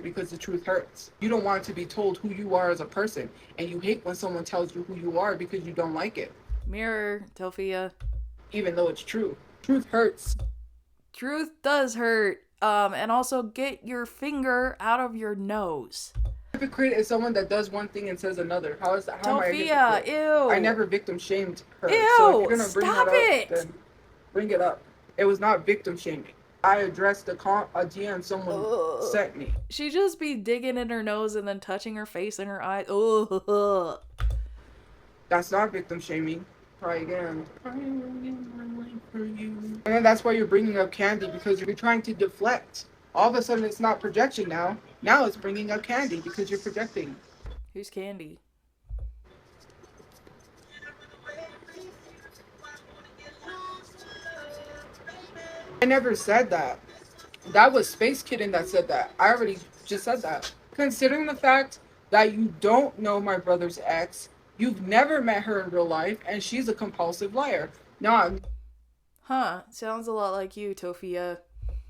because the truth hurts. You don't want to be told who you are as a person. And you hate when someone tells you who you are because you don't like it. Mirror, Tophia. Even though it's true. Truth hurts. Truth does hurt. And also get your finger out of your nose. Hypocrite is someone that does one thing and says another. How is that? How am I a Tophia, hypocrite? ew. I never victim shamed her. Ew, So if you're gonna bring stop that it. up, then bring it up. It was not victim shaming. I addressed a DM someone Ugh. sent me. She just be digging in her nose and then touching her face and her eyes. Ugh. That's not victim shaming. Try again. And then that's why you're bringing up Candy because you're trying to deflect. All of a sudden, it's not projection now. Now it's bringing up Candy because you're projecting. Who's Candy? I never said that. That was Space Kitten that said that. I already just said that. Considering the fact that you don't know my brother's ex, you've never met her in real life, and she's a compulsive liar. Now, I'm Huh, sounds a lot like you, Tophia.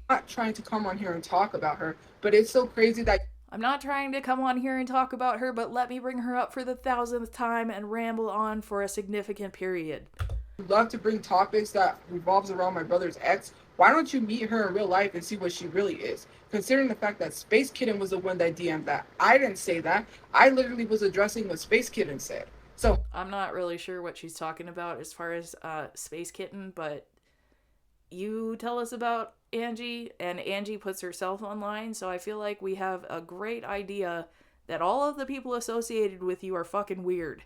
not trying to come on here and talk about her, but it's so crazy that I'm not trying to come on here and talk about her, but let me bring her up for the 1000th time and ramble on for a significant period. you love to bring topics that revolves around my brother's ex. Why don't you meet her in real life and see what she really is? Considering the fact that Space Kitten was the one that DM'd that. I didn't say that. I literally was addressing what Space Kitten said. So I'm not really sure what she's talking about as far as Space Kitten, but you tell us about Angie, and Angie puts herself online, so I feel like we have a great idea that all of the people associated with you are fucking weird.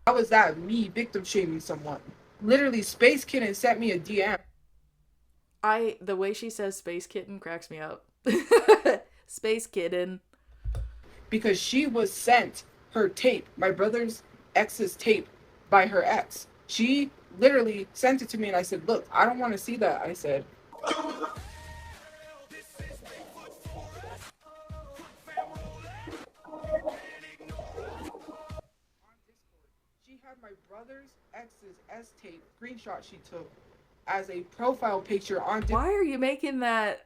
how is that me victim shaming someone? Literally, Space Kitten sent me a DM. The way she says Space Kitten cracks me up. Space Kitten. Because she was sent her tape, my brother's ex's tape, by her ex. She literally sent it to me and I said, look, I don't want to see that. I said, she had my brother's ex's S tape screenshot she took as a profile picture on Why are you making that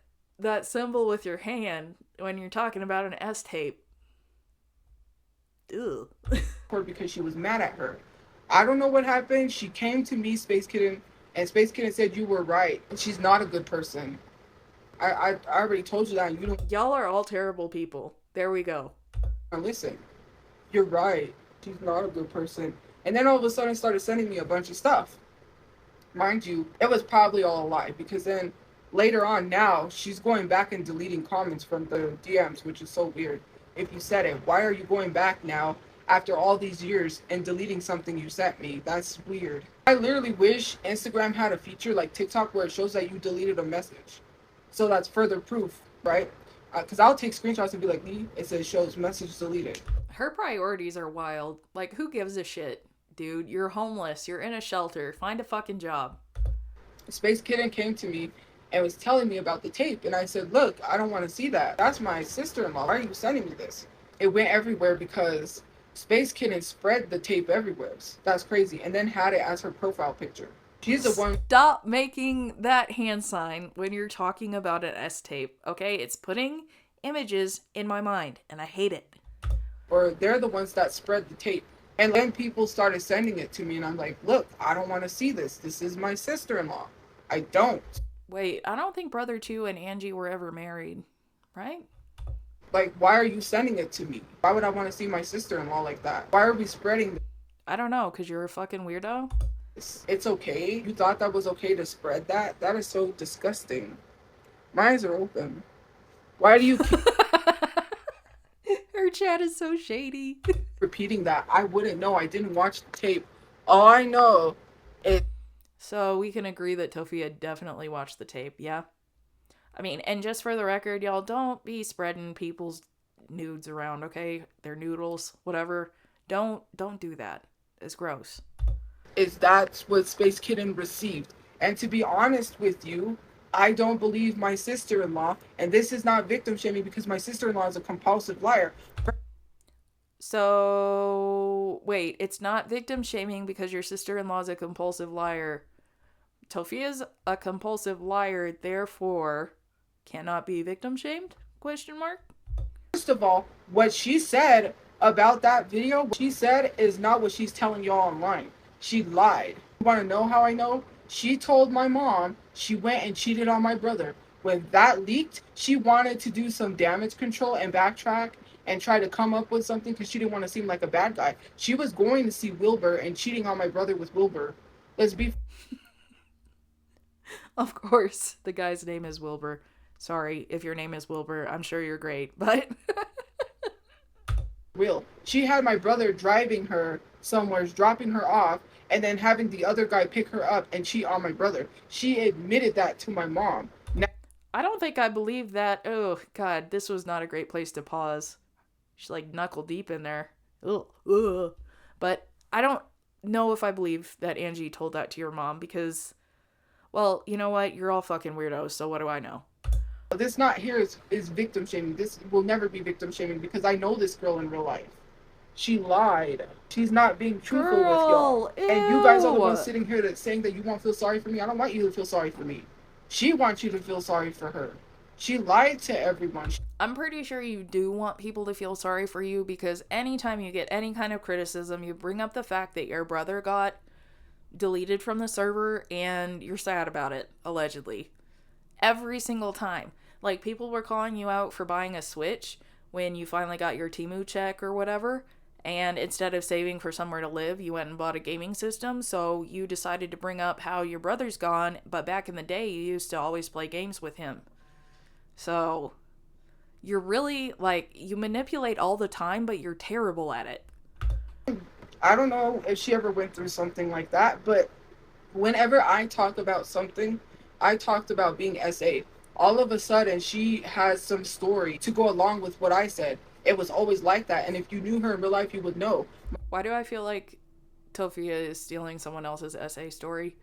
symbol with your hand when you're talking about an S tape? Ew. Discord because she was mad at her. I don't know what happened. She came to me, Space Kitten, and Space Kitten said you were right. She's not a good person. I already told you that. You don't Y'all are all terrible people. There we go. listen. You're right. She's not a good person. And then all of a sudden started sending me a bunch of stuff. Mind you, it was probably all a lie because then later on now she's going back and deleting comments from the DMs, which is so weird. If you said it, why are you going back now after all these years and deleting something you sent me? That's weird. I literally wish Instagram had a feature like TikTok where it shows that you deleted a message. So that's further proof, right? Because I'll take screenshots and be like, it says shows message deleted. Her priorities are wild. Like, who gives a shit? Dude, you're homeless. You're in a shelter. Find a fucking job. Space Kitten came to me and was telling me about the tape. And I said, look, I don't want to see that. That's my sister-in-law. Why are you sending me this? It went everywhere because Space Kitten spread the tape everywhere. That's crazy. And then had it as her profile picture. She's the one. Stop making that hand sign when you're talking about an S tape, okay? It's putting images in my mind, and I hate it. Or they're the ones that spread the tape. And then people started sending it to me, and I'm like, look, I don't want to see this. This is my sister-in-law. I don't. Wait, I don't think Brother 2 and Angie were ever married, right? Like, why are you sending it to me? Why would I want to see my sister-in-law like that? Why are we spreading this? I don't know, because you're a fucking weirdo? It's okay. You thought that was okay to spread that? That is so disgusting. My eyes are open. Why do you keep Her chat is so shady. repeating that? I wouldn't know. I didn't watch the tape. All I know is... So we can agree that Tophia definitely watched the tape, yeah? I mean, and just for the record, y'all, don't be spreading people's nudes around, okay? Their noodles, whatever. Don't do that. It's gross. is that's what Space Kitten received. And to be honest with you, I don't believe my sister-in-law, and this is not victim shaming because my sister-in-law is a compulsive liar. So, wait, it's not victim shaming because your sister-in-law is a compulsive liar. Tophia's a compulsive liar, therefore cannot be victim shamed? Question mark? First of all, what she said about that video, what she said is not what she's telling y'all online. She lied. You want to know how I know? She told my mom she went and cheated on my brother. When that leaked, she wanted to do some damage control and backtrack and try to come up with something because she didn't want to seem like a bad guy. She was going to see Wilbur and cheating on my brother with Wilbur. Let's be... Of course, the guy's name is Wilbur. Sorry if your name is Wilbur. I'm sure you're great, but... real. She had my brother driving her somewhere, dropping her off, and then having the other guy pick her up and cheat on my brother. She admitted that to my mom. Now, I don't think I believe that. Oh, God, this was not a great place to pause. She's like knuckle deep in there. Ugh. But I don't know if I believe that Angie told that to your mom because Well, you know what? You're all fucking weirdos, so what do I know? This not here is victim shaming. This will never be victim shaming because I know this girl in real life. She lied. She's not being truthful with y'all. Girl, And you guys are the ones ew. sitting here that saying that you won't feel sorry for me. I don't want you to feel sorry for me. She wants you to feel sorry for her. She lied to everyone. I'm pretty sure you do want people to feel sorry for you because anytime you get any kind of criticism, you bring up the fact that your brother got deleted from the server and you're sad about it, allegedly. Every single time. Like, people were calling you out for buying a Switch when you finally got your Temu check or whatever, and instead of saving for somewhere to live, you went and bought a gaming system, so you decided to bring up how your brother's gone, but back in the day, you used to always play games with him. So, you're really, like, you manipulate all the time, but you're terrible at it. I don't know if she ever went through something like that, but whenever I talk about something, I talked about being SA. All of a sudden, she has some story to go along with what I said. It was always like that, and if you knew her in real life, you would know. Why do I feel like Tophia is stealing someone else's essay story?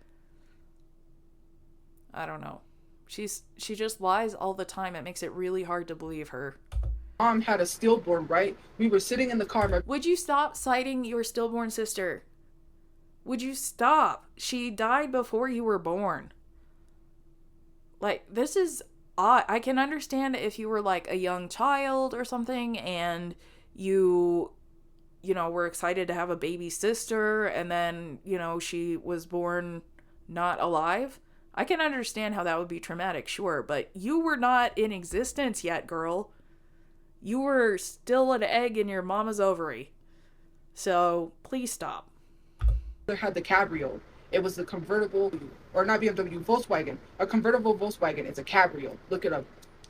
I don't know. She just lies all the time. It makes it really hard to believe her. Mom had a stillborn, right? We were sitting in the car. Would you stop citing your stillborn sister? Would you stop? She died before you were born. Like, this is odd. I can understand if you were like a young child or something and you know, were excited to have a baby sister and then, you know, she was born not alive. I can understand how that would be traumatic, sure, but you were not in existence yet, girl. You were still an egg in your mama's ovary. So, please stop. Had the cabrio. It was the convertible, or not BMW, Volkswagen. A convertible Volkswagen. It's a cabrio. Look it up.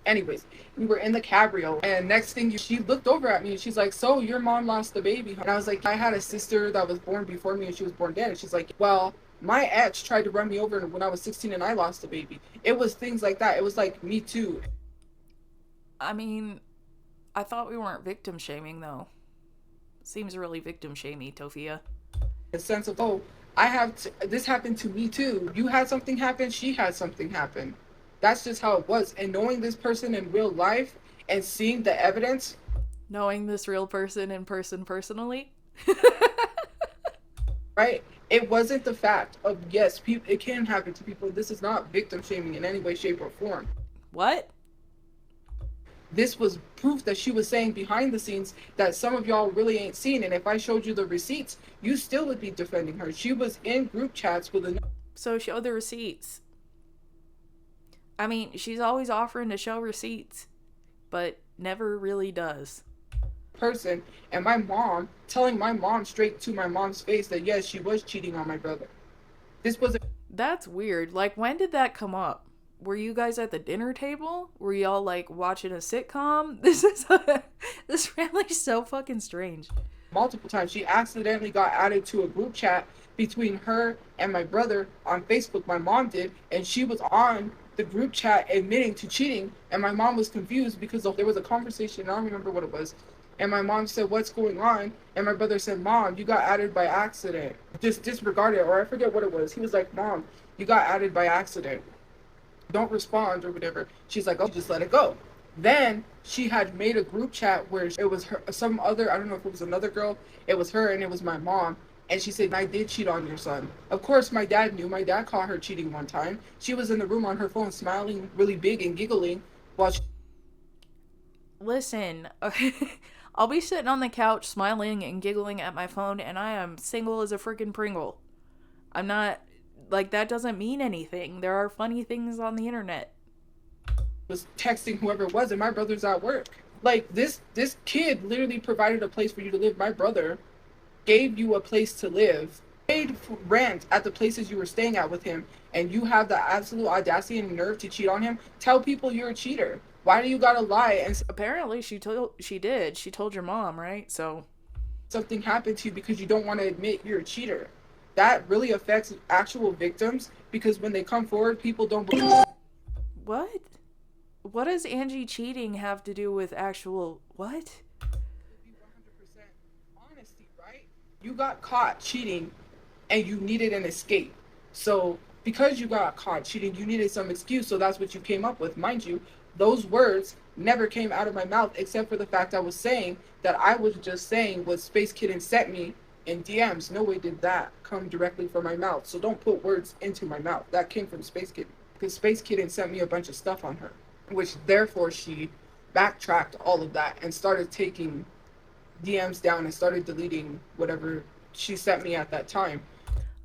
Anyways, we were in the cabrio, and next thing, she looked over at me, and she's like, so your mom lost the baby, huh? And I was like, I had a sister that was born before me, and she was born dead. And she's like, well, my ex tried to run me over when I was 16 and I lost the baby. It was things like that. It was like, me too. I mean, I thought we weren't victim shaming, though. Seems really victim shamey, Tophia. A sense of, oh, this happened to me too. You had something happen, she had something happen. That's just how it was. And knowing this person in real life and seeing the evidence. Knowing this real person in person personally? Right? It wasn't the fact of, yes, it can happen to people. This is not victim shaming in any way, shape, or form. What? This was proof that she was saying behind the scenes that some of y'all really ain't seen. And if I showed you the receipts, you still would be defending her. She was in group chats with a... So show the receipts. I mean, she's always offering to show receipts, but never really does. Person, and my mom telling my mom straight to my mom's face that yes, she was cheating on my brother. This was That's weird. Like, when did that come up? Were you guys at the dinner table? Were y'all like watching a sitcom? This family's so fucking strange. Multiple times. She accidentally got added to a group chat between her and my brother on Facebook. My mom did, and she was on the group chat admitting to cheating, and my mom was confused because there was a conversation, I don't remember what it was, and my mom said, what's going on? And my brother said, Mom, you got added by accident. Just disregard it, or I forget what it was. He was like, Mom, you got added by accident. Don't respond or whatever. She's like, oh, just let it go. Then she had made a group chat where it was her, some other, I don't know if it was another girl, it was her and it was my mom. And she said, I did cheat on your son. Of course, my dad knew. My dad caught her cheating one time. She was in the room on her phone smiling really big and giggling while she... Listen, I'll be sitting on the couch smiling and giggling at my phone and I am single as a freaking Pringle. I'm not, like, that doesn't mean anything. There are funny things on the internet. Was texting whoever it was, and my brother's at work. Like, this kid literally provided a place for you to live. My brother gave you a place to live, paid rent at the places you were staying at with him, and you have the absolute audacity and nerve to cheat on him. Tell people you're a cheater. Why do you gotta lie? And apparently she did. She told your mom, right? So something happened to you because you don't want to admit you're a cheater. That really affects actual victims, because when they come forward, people don't believe. What? What does Angie cheating have to do with actual what? 100% honesty, right? You got caught cheating and you needed an escape. So because you got caught cheating, you needed some excuse, so that's what you came up with. Mind you, those words never came out of my mouth except for the fact I was saying that I was just saying what Space Kitten sent me in DMs. No way did that come directly from my mouth. So don't put words into my mouth. That came from Space Kitten. Because Space Kitten sent me a bunch of stuff on her, which therefore she backtracked all of that and started taking DMs down and started deleting whatever she sent me at that time.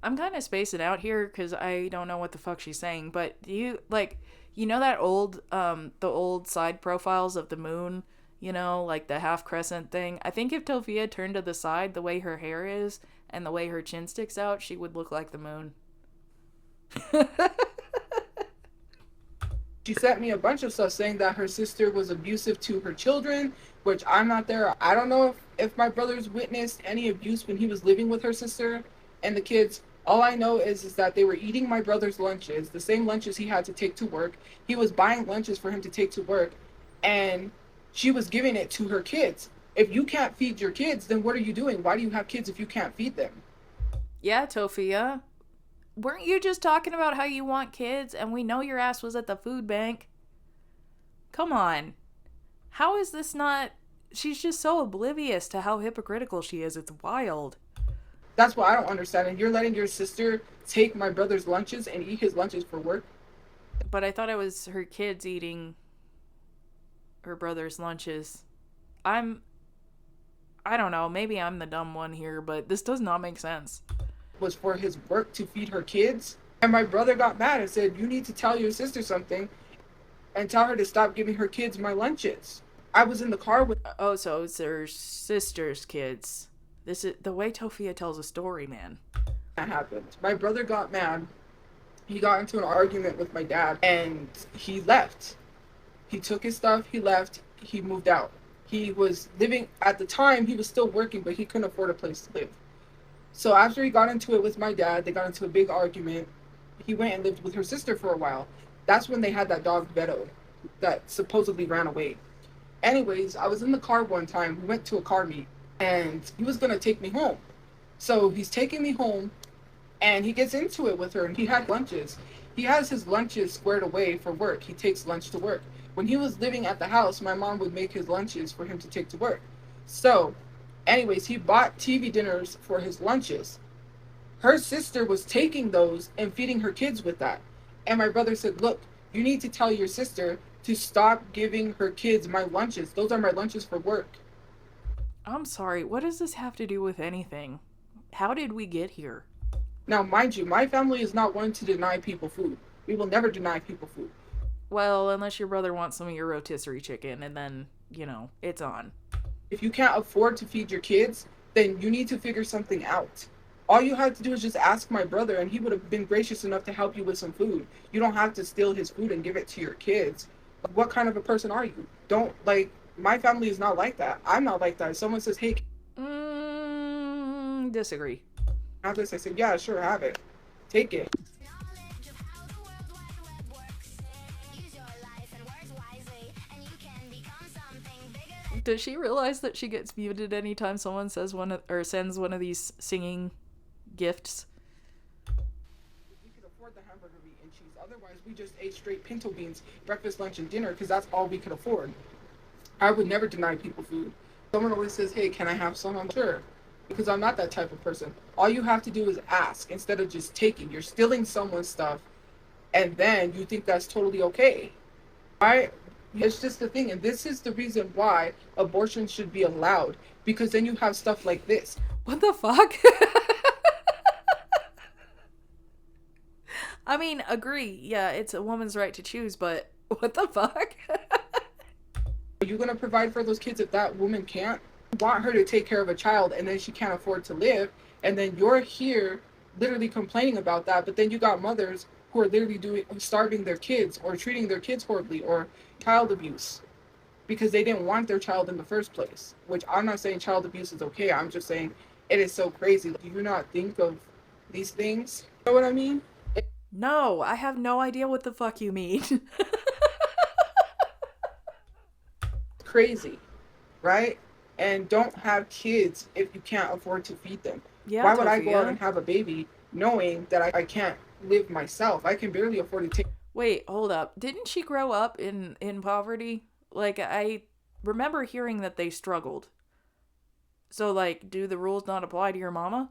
I'm kind of spacing out here because I don't know what the fuck she's saying, but do you, like, you know that old, the old side profiles of the moon, you know, like the half crescent thing? I think if Tophia turned to the side the way her hair is and the way her chin sticks out, she would look like the moon. She sent me a bunch of stuff saying that her sister was abusive to her children, which I'm not there. I don't know if my brother's witnessed any abuse when he was living with her sister and the kids. All I know is that they were eating my brother's lunches, the same lunches he had to take to work. He was buying lunches for him to take to work, and she was giving it to her kids. If you can't feed your kids, then what are you doing? Why do you have kids if you can't feed them? Yeah, Tophia. Weren't you just talking about how you want kids and we know your ass was at the food bank? Come on. How is this not... She's just so oblivious to how hypocritical she is. It's wild. That's what I don't understand. And you're letting your sister take my brother's lunches and eat his lunches for work? But I thought it was her kids eating her brother's lunches. I don't know. Maybe I'm the dumb one here, but this does not make sense. Was for his work to feed her kids. And my brother got mad and said, you need to tell your sister something and tell her to stop giving her kids my lunches. I was in the car with... Oh, so it's her sister's kids. This is the way Tophia tells a story, man. That happened. My brother got mad. He got into an argument with my dad and he left. He took his stuff, he left, he moved out. He was living, at the time, he was still working, but he couldn't afford a place to live. So after he got into it with my dad, they got into a big argument. He went and lived with her sister for a while. That's when they had that dog, Beto, that supposedly ran away. Anyways, I was in the car one time. We went to a car meet, and he was going to take me home. So he's taking me home, and he gets into it with her, and he had lunches. He has his lunches squared away for work. He takes lunch to work. When he was living at the house, my mom would make his lunches for him to take to work. So... anyways, he bought TV dinners for his lunches. Her sister was taking those and feeding her kids with that. And my brother said, look, you need to tell your sister to stop giving her kids my lunches. Those are my lunches for work. I'm sorry, what does this have to do with anything? How did we get here? Now, mind you, my family is not one to deny people food. We will never deny people food. Well, unless your brother wants some of your rotisserie chicken, and then, you know, it's on. If you can't afford to feed your kids, then you need to figure something out. All you have to do is just ask my brother, and he would have been gracious enough to help you with some food. You don't have to steal his food and give it to your kids. What kind of a person are you? Don't, like, my family is not like that. I'm not like that. If someone says, hey, disagree. have this, I said, yeah, sure, have it. Take it. Does she realize that she gets muted anytime someone says sends one of these singing gifts? We could afford the hamburger, meat, and cheese. Otherwise, we just ate straight pinto beans, breakfast, lunch, and dinner, because that's all we could afford. I would never deny people food. Someone always says, hey, can I have some? I'm sure. Because I'm not that type of person. All you have to do is ask instead of just taking. You're stealing someone's stuff, and then you think that's totally okay. Right? It's just the thing, and this is the reason why abortion should be allowed, because then you have stuff like this. What the fuck? I mean, agree. Yeah, it's a woman's right to choose, but what the fuck? Are you going to provide for those kids if that woman can't? You want her to take care of a child, and then she can't afford to live, and then you're here literally complaining about that, but then you got mothers who are literally starving their kids or treating their kids horribly or child abuse because they didn't want their child in the first place, which I'm not saying child abuse is okay. I'm just saying it is so crazy. Do you not think of these things? You know what I mean? No, I have no idea what the fuck you mean. Crazy, right? And don't have kids if you can't afford to feed them. Yeah, why would I go Tophia. out and have a baby knowing that I can't live myself. I can barely afford to take. Wait, hold up. Didn't she grow up in poverty? Like, I remember hearing that they struggled. So, like, do the rules not apply to your mama?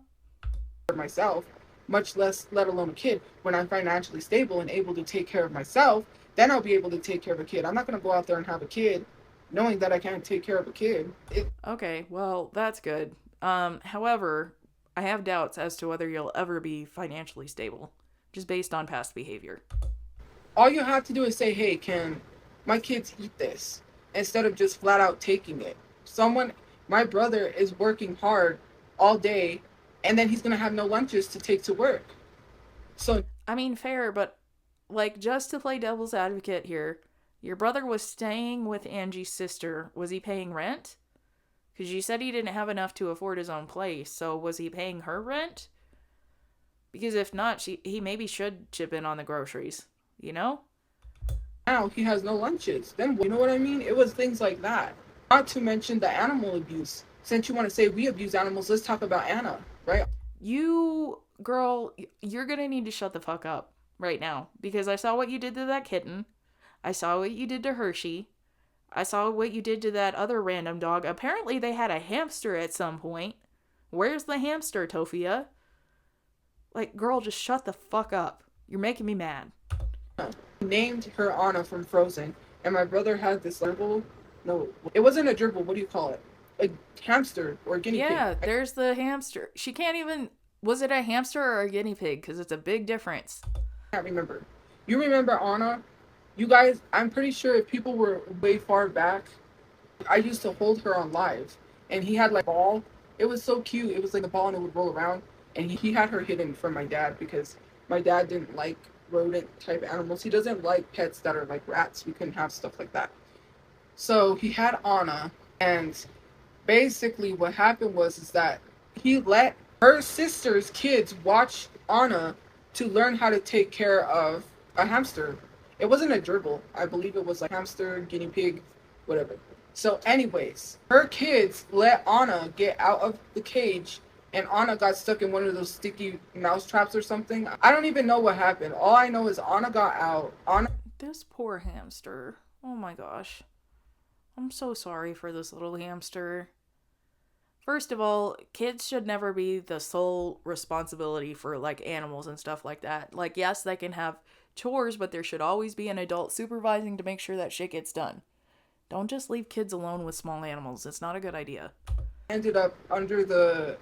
Myself, much less let alone a kid. When I'm financially stable and able to take care of myself, then I'll be able to take care of a kid. I'm not going to go out there and have a kid knowing that I can't take care of a kid. Okay, well, that's good. However, I have doubts as to whether you'll ever be financially stable, just based on past behavior. All you have to do is say, hey, can my kids eat this? Instead of just flat out taking it. My brother is working hard all day, and then he's going to have no lunches to take to work. So, I mean, fair, but, like, just to play devil's advocate here, your brother was staying with Angie's sister. Was he paying rent? Because you said he didn't have enough to afford his own place, so was he paying her rent? Because if not, he maybe should chip in on the groceries, you know? now he has no lunches. Then, you know what I mean? It was things like that. Not to mention the animal abuse. Since you want to say we abuse animals, let's talk about Anna, right? You, girl, you're gonna need to shut the fuck up right now. Because I saw what you did to that kitten. I saw what you did to Hershey. I saw what you did to that other random dog. Apparently they had a hamster at some point. Where's the hamster, Tophia? Like, girl, just shut the fuck up. You're making me mad. Named her Anna from Frozen, and my brother had this gerbil. No, it wasn't a gerbil. What do you call it? A hamster or a guinea pig. Yeah, there's the hamster. She can't even... Was it a hamster or a guinea pig? Because it's a big difference. I can't remember. You remember Anna? You guys, I'm pretty sure if people were way far back, I used to hold her on live, and he had like a ball. It was so cute. It was like a ball and it would roll around, and he had her hidden from my dad because my dad didn't like rodent type animals. He doesn't like pets that are like rats. We couldn't have stuff like that. So he had Anna, and basically what happened was is that he let her sister's kids watch Anna to learn how to take care of a hamster. It wasn't a gerbil. I believe it was like hamster, guinea pig, whatever. So anyways, her kids let Anna get out of the cage, and Anna got stuck in one of those sticky mouse traps or something. I don't even know what happened. All I know is Anna got out. This poor hamster. Oh my gosh. I'm so sorry for this little hamster. First of all, kids should never be the sole responsibility for, like, animals and stuff like that. Like, yes, they can have chores, but there should always be an adult supervising to make sure that shit gets done. Don't just leave kids alone with small animals. It's not a good idea. Ended up under the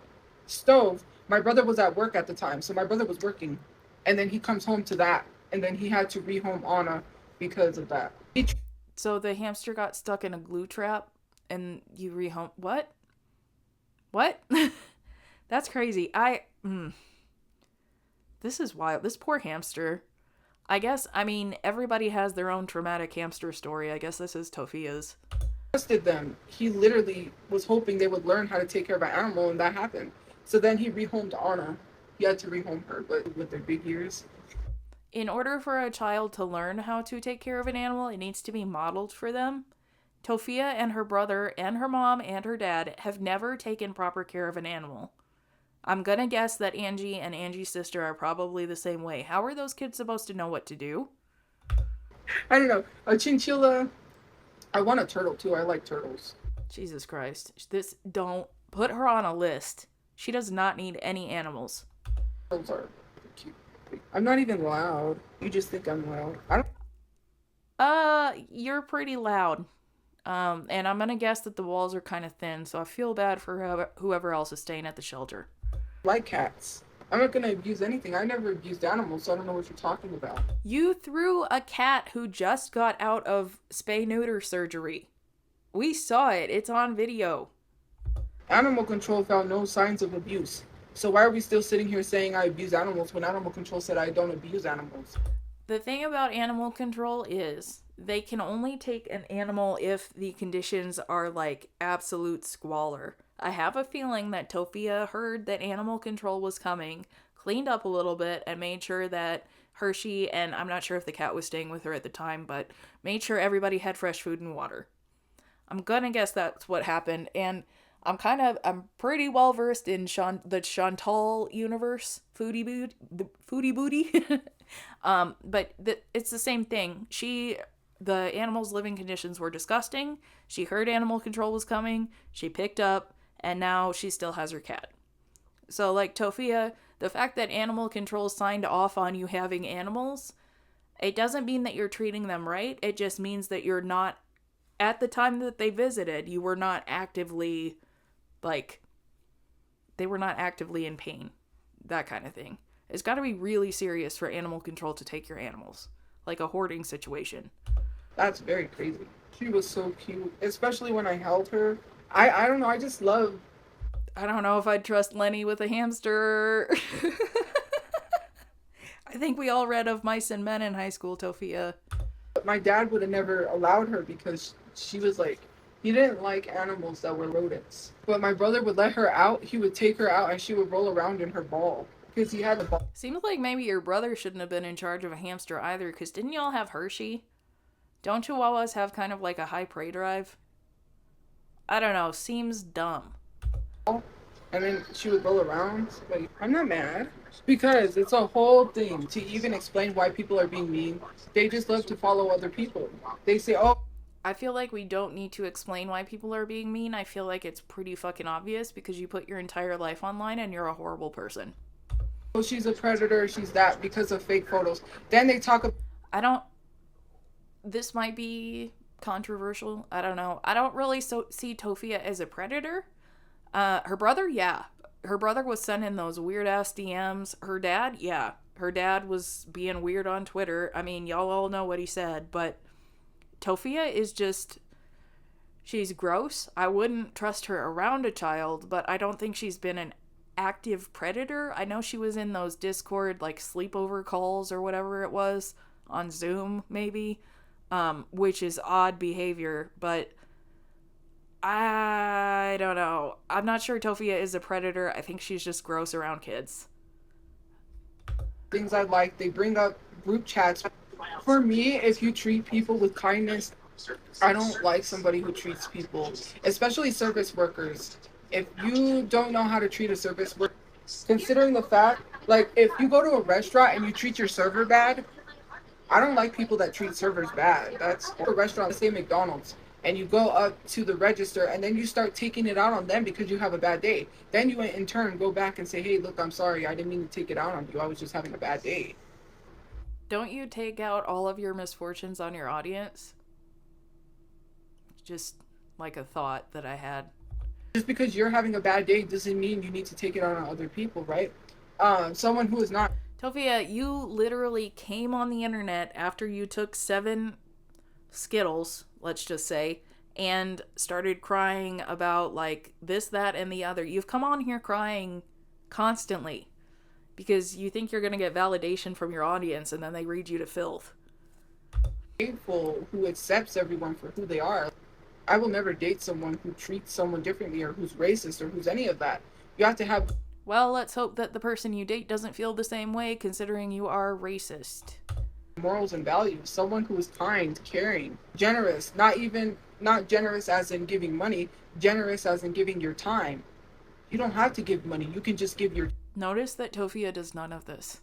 stove. My brother was at work at the time, so my brother was working. And then he comes home to that, and then he had to rehome Anna because of that. So the hamster got stuck in a glue trap, and you rehome... What? What? That's crazy. This is wild. This poor hamster. I mean, everybody has their own traumatic hamster story. I guess this is Tophia's. Trusted them. He literally was hoping they would learn how to take care of an animal, and that happened. So then he rehomed Anna. He had to rehome her, but with their big ears. In order for a child to learn how to take care of an animal, it needs to be modeled for them. Tophia and her brother and her mom and her dad have never taken proper care of an animal. I'm gonna guess that Angie and Angie's sister are probably the same way. How are those kids supposed to know what to do? I don't know. A chinchilla. I want a turtle too. I like turtles. Jesus Christ. Don't put her on a list. She does not need any animals. Turtles are cute. I'm not even loud. You just think I'm loud. I don't. You're pretty loud. And I'm gonna guess that the walls are kind of thin, so I feel bad for whoever else is staying at the shelter. Like cats. I'm not gonna abuse anything. I never abused animals, so I don't know what you're talking about. You threw a cat who just got out of spay-neuter surgery. We saw it. It's on video. Animal control found no signs of abuse. So why are we still sitting here saying I abuse animals when animal control said I don't abuse animals? The thing about animal control is they can only take an animal if the conditions are like absolute squalor. I have a feeling that Tophia heard that animal control was coming, cleaned up a little bit, and made sure that Hershey, and I'm not sure if the cat was staying with her at the time, but made sure everybody had fresh food and water. I'm gonna guess that's what happened, and I'm pretty well versed in the Chantal universe, the foodie booty. But it's the same thing. The animal's living conditions were disgusting. She heard animal control was coming. She picked up, and now she still has her cat. So, like Tophia, the fact that animal control signed off on you having animals, it doesn't mean that you're treating them right. It just means that you're not, at the time that they visited, you were not actively, like, they were not actively in pain. That kind of thing. It's got to be really serious for animal control to take your animals. Like a hoarding situation. That's very crazy. She was so cute, especially when I held her. I don't know, I just love. I don't know if I'd trust Lenny with a hamster. I think we all read of Mice and Men in high school, Tophia. My dad would have never allowed her because she was like, he didn't like animals that were rodents. But my brother would let her out. He would take her out and she would roll around in her ball because he had a ball. Seems like maybe your brother shouldn't have been in charge of a hamster either, because didn't y'all have Hershey? Don't Chihuahuas have kind of like a high prey drive? I don't know. Seems dumb. And then she would roll around. Like, I'm not mad. Because it's a whole thing to even explain why people are being mean. They just love to follow other people. They say, oh. I feel like we don't need to explain why people are being mean. I feel like it's pretty fucking obvious because you put your entire life online and you're a horrible person. Oh, she's a predator, she's that because of fake photos. Then they talk about. This might be controversial. I don't know. I don't really see Tophia as a predator. Her brother, yeah. Her brother was sending those weird ass DMs. Her dad, yeah. Her dad was being weird on Twitter. I mean, y'all all know what he said, but Tophia is just, she's gross. I wouldn't trust her around a child, but I don't think she's been an active predator. I know she was in those Discord, like, sleepover calls or whatever it was, on Zoom, maybe, which is odd behavior, but I don't know. I'm not sure Tophia is a predator. I think she's just gross around kids. Things I like, they bring up group chats. For me, if you treat people with kindness, I don't like somebody who treats people, especially service workers. If you don't know how to treat a service worker, considering the fact, like, if you go to a restaurant and you treat your server bad, I don't like people that treat servers bad. That's a restaurant, let's say McDonald's, and you go up to the register and then you start taking it out on them because you have a bad day. Then you in turn go back and say, hey, look, I'm sorry. I didn't mean to take it out on you. I was just having a bad day. Don't you take out all of your misfortunes on your audience? Just like a thought that I had. Just because you're having a bad day doesn't mean you need to take it out on other people, right? Someone who is not. Tophia, you literally came on the internet after you took 7 Skittles, let's just say, and started crying about, like, this, that, and the other. You've come on here crying constantly because you think you're going to get validation from your audience, and then they read you to filth. Hateful, who accepts everyone for who they are. I will never date someone who treats someone differently or who's racist or who's any of that. You have to have. Well, let's hope that the person you date doesn't feel the same way, considering you are racist. Morals and values. Someone who is kind, caring, generous. Not generous as in giving money, generous as in giving your time. You don't have to give money. You can just give your. Notice that Tophia does none of this.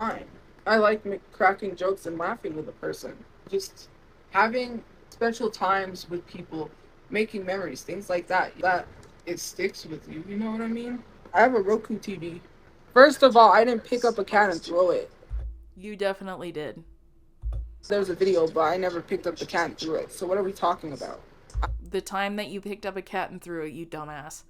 Time. I like cracking jokes and laughing with a person. Just having special times with people, making memories, things like that. That it sticks with you. You know what I mean? I have a Roku TV. First of all, I didn't pick up a cat and throw it. You definitely did. There's a video, but I never picked up the cat and threw it. So what are we talking about? The time that you picked up a cat and threw it, you dumbass.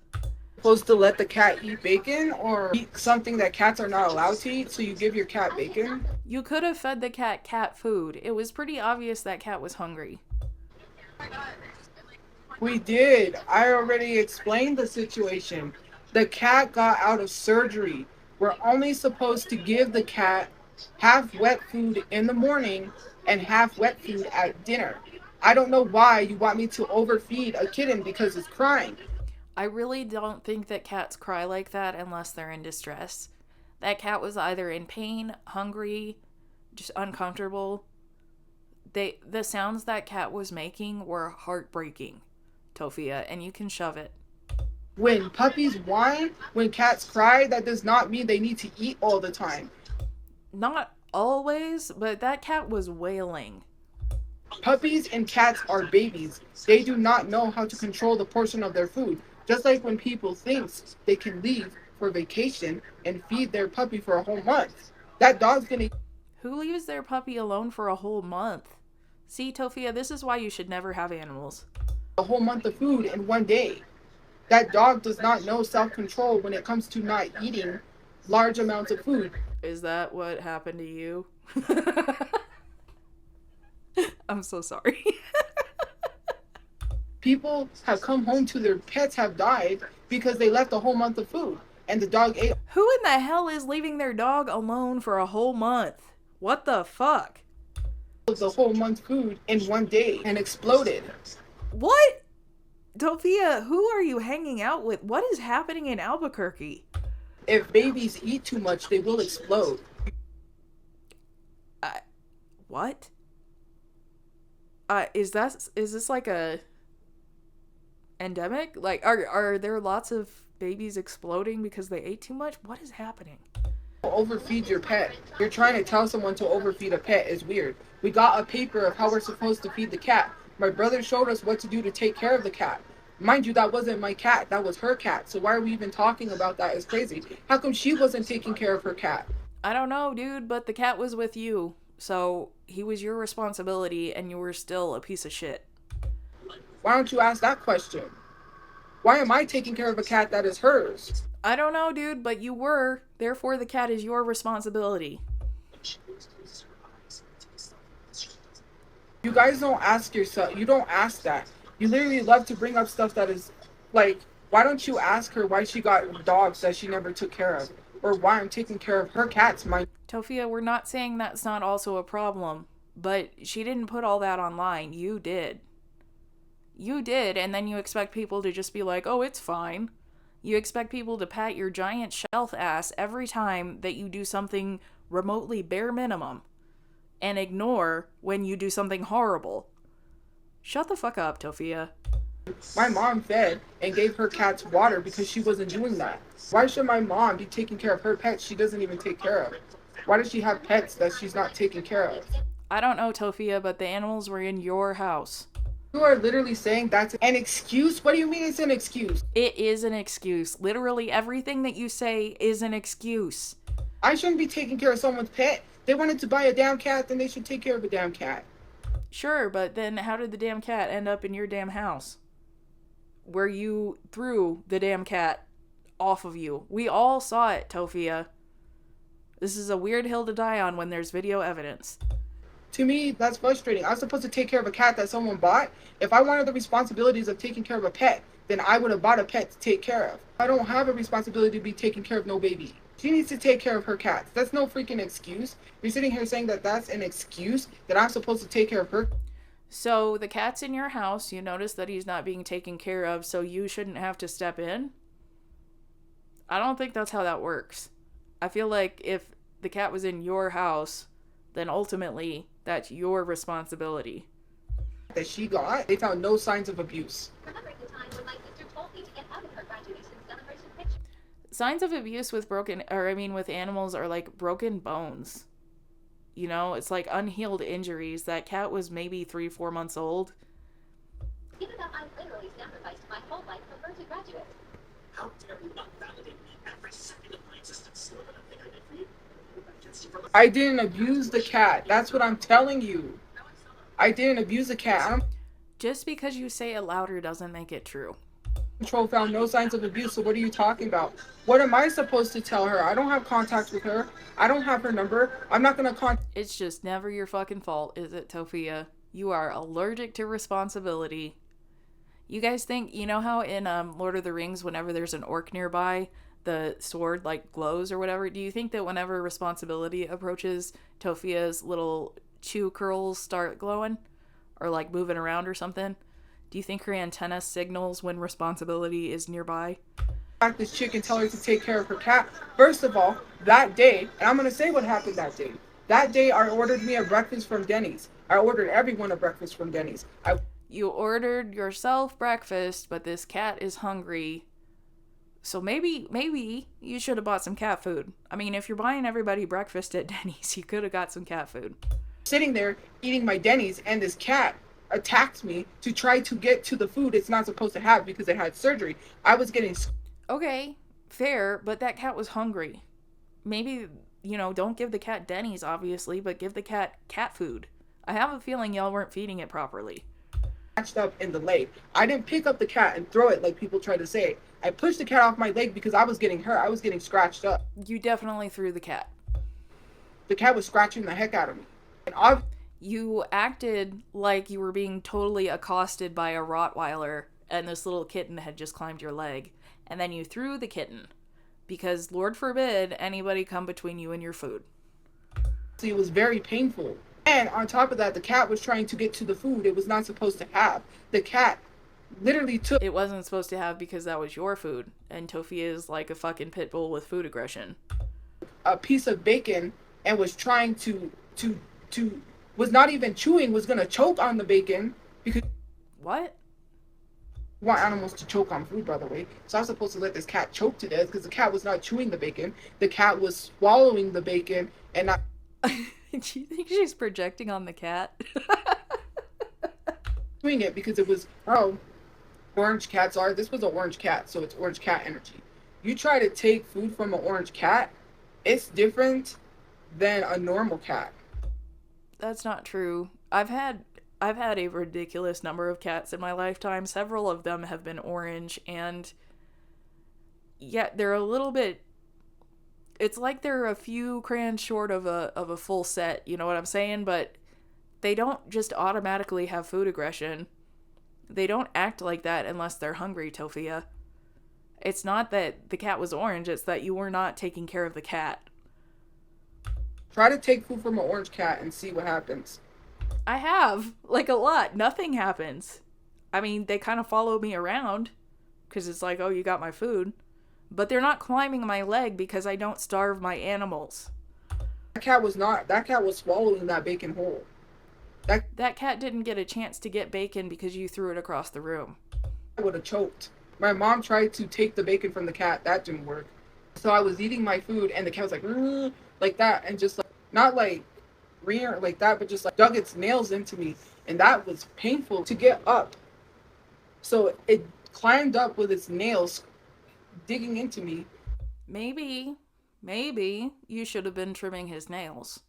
Supposed to let the cat eat bacon or eat something that cats are not allowed to eat, so you give your cat bacon? You could have fed the cat food. It was pretty obvious that cat was hungry. We did. I already explained the situation. The cat got out of surgery. We're only supposed to give the cat half wet food in the morning and half wet food at dinner. I don't know why you want me to overfeed a kitten because it's crying. I really don't think that cats cry like that unless they're in distress. That cat was either in pain, hungry, just uncomfortable. The sounds that cat was making were heartbreaking, Tophia, and you can shove it. When puppies whine, when cats cry, that does not mean they need to eat all the time. Not always, but that cat was wailing. Puppies and cats are babies. They do not know how to control the portion of their food. Just like when people think they can leave for vacation and feed their puppy for a whole month. That dog's gonna eat Who leaves their puppy alone for a whole month? See, Tophia, this is why you should never have animals. a whole month of food in one day. That dog does not know self-control when it comes to not eating large amounts of food. Is that what happened to you? I'm so sorry. People have come home to their pets have died because they left a whole month of food and the dog ate Who in the hell is leaving their dog alone for a whole month? What the fuck? the whole month food in one day and exploded. What? Tophia, who are you hanging out with? What is happening in Albuquerque? If babies eat too much, they will explode. What? Is this like a endemic? Like, are there lots of babies exploding because they ate too much? What is happening? Overfeed your pet. You're trying to tell someone to overfeed a pet is weird. We got a paper of how we're supposed to feed the cat. My brother showed us what to do to take care of the cat. Mind you, that wasn't my cat. That was her cat. So why are we even talking about that? It's crazy. How come she wasn't taking care of her cat? I don't know, dude, but the cat was with you. So he was your responsibility and you were still a piece of shit. Why don't you ask that question? Why am I taking care of a cat that is hers? I don't know, dude, but you were. Therefore, the cat is your responsibility. You guys don't ask yourself. You don't ask that. You literally love to bring up stuff that is like, why don't you ask her why she got dogs that she never took care of? Or why I'm taking care of her cats, Tophia, we're not saying that's not also a problem, but she didn't put all that online. You did. You did, and then you expect people to just be like, oh, it's fine. You expect people to pat your giant shelf ass every time that you do something remotely bare minimum and ignore when you do something horrible. Shut the fuck up, Tophia. My mom fed and gave her cats water because she wasn't doing that. Why should my mom be taking care of her pets she doesn't even take care of? Why does she have pets that she's not taking care of? I don't know, Tophia, but the animals were in your house. You are literally saying that's an excuse? What do you mean it's an excuse? It is an excuse. Literally everything that you say is an excuse. I shouldn't be taking care of someone's pet. They wanted to buy a damn cat, then they should take care of a damn cat. Sure, but then how did the damn cat end up in your damn house? Where you threw the damn cat off of you. We all saw it, Tophia. This is a weird hill to die on when there's video evidence. To me, that's frustrating. I was supposed to take care of a cat that someone bought. If I wanted the responsibilities of taking care of a pet, then I would have bought a pet to take care of. I don't have a responsibility to be taking care of no baby. She needs to take care of her cats. That's no freaking excuse. You're sitting here saying that that's an excuse that I'm supposed to take care of her. So the cat's in your house. You notice that he's not being taken care of, so you shouldn't have to step in? I don't think that's how that works. I feel like if the cat was in your house, then ultimately that's your responsibility. That she got, they found no signs of abuse. Signs of abuse with with animals are like broken bones. You know, it's like unhealed injuries. That cat was maybe 3-4 months old. Given that I literally sacrificed my whole life for her to graduate. How dare you not validate me every second of my existence? I did for you. I didn't abuse the cat. That's what I'm telling you. I didn't abuse the cat. Just because you say it louder doesn't make it true. Control found no signs of abuse, so what are you talking about? What am I supposed to tell her? I don't have contact with her. I don't have her number. I'm not gonna contact. It's just never your fucking fault, is it, Tophia? You are allergic to responsibility. You guys think, you know how in Lord of the Rings, whenever there's an orc nearby, the sword like glows or whatever? Do you think that whenever responsibility approaches, Tophia's little chew curls start glowing? Or like moving around or something? Do you think her antenna signals when responsibility is nearby? This chick and tell her to take care of her cat. First of all, that day, and I'm going to say what happened that day. That day, I ordered me a breakfast from Denny's. I ordered everyone a breakfast from Denny's. You ordered yourself breakfast, but this cat is hungry, So maybe you should have bought some cat food. I mean, if you're buying everybody breakfast at Denny's, you could have got some cat food. Sitting there eating my Denny's, and this cat attacked me to try to get to the food it's not supposed to have because it had surgery. I was getting... Okay, fair, but that cat was hungry. Maybe, don't give the cat Denny's, obviously, but give the cat food. I have a feeling y'all weren't feeding it properly. Scratched up in the leg. I didn't pick up the cat and throw it like people try to say. I pushed the cat off my leg because I was getting hurt. I was getting scratched up. You definitely threw the cat. The cat was scratching the heck out of me. And you acted like you were being totally accosted by a Rottweiler and this little kitten had just climbed your leg. And then you threw the kitten. Because Lord forbid anybody come between you and your food. it was very painful. And on top of that, the cat was trying to get to the food it was not supposed to have. The cat literally took... It wasn't supposed to have because that was your food. And Tophia is like a fucking pit bull with food aggression. A piece of bacon and was trying to was not even chewing, was gonna choke on the bacon because... What? I want animals to choke on food, by the way. So I was supposed to let this cat choke to death because the cat was not chewing the bacon. The cat was swallowing the bacon and not... Do you think she's projecting on the cat? doing it because it was, orange cats are... This was an orange cat, so it's orange cat energy. You try to take food from an orange cat, it's different than a normal cat. That's not true. I've had a ridiculous number of cats in my lifetime. Several of them have been orange, and yeah, they're a little bit... It's like they're a few crayons short of a full set, you know what I'm saying? But they don't just automatically have food aggression. They don't act like that unless they're hungry, Tophia. It's not that the cat was orange, it's that you were not taking care of the cat. Try to take food from an orange cat and see what happens. I have, like a lot. Nothing happens. I mean, they kind of follow me around because it's like, oh, you got my food. But they're not climbing my leg because I don't starve my animals. That cat was swallowing that bacon whole. That cat didn't get a chance to get bacon because you threw it across the room. I would have choked. My mom tried to take the bacon from the cat. That didn't work. So I was eating my food and the cat was like that, and just like, not like rear like that, but just like dug its nails into me, and that was painful to get up. So it climbed up with its nails digging into me. Maybe you should have been trimming his nails.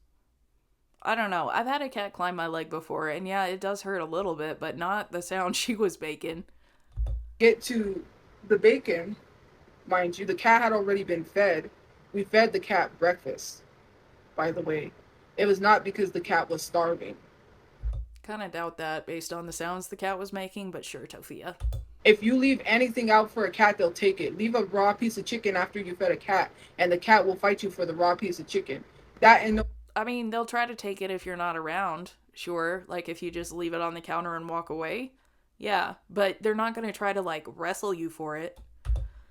I don't know. I've had a cat climb my leg before, and yeah, it does hurt a little bit, but not the sound she was making. Get to the bacon, mind you, the cat had already been fed. We fed the cat breakfast, by the way. It was not because the cat was starving. Kind of doubt that based on the sounds the cat was making, but sure, Tophia. If you leave anything out for a cat, they'll take it. Leave a raw piece of chicken after you fed a cat, and the cat will fight you for the raw piece of chicken. I mean, they'll try to take it if you're not around, sure. Like, if you just leave it on the counter and walk away. Yeah, but they're not going to try to, like, wrestle you for it.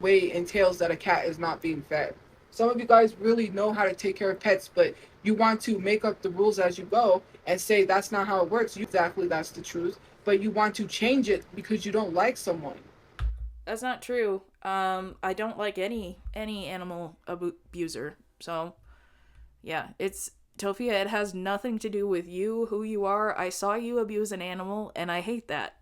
Way entails that a cat is not being fed. Some of you guys really know how to take care of pets, but you want to make up the rules as you go and say that's not how it works. Exactly, that's the truth. But you want to change it because you don't like someone. That's not true. I don't like any animal abuser. So, yeah, it's... Tophia, it has nothing to do with you, who you are. I saw you abuse an animal, and I hate that.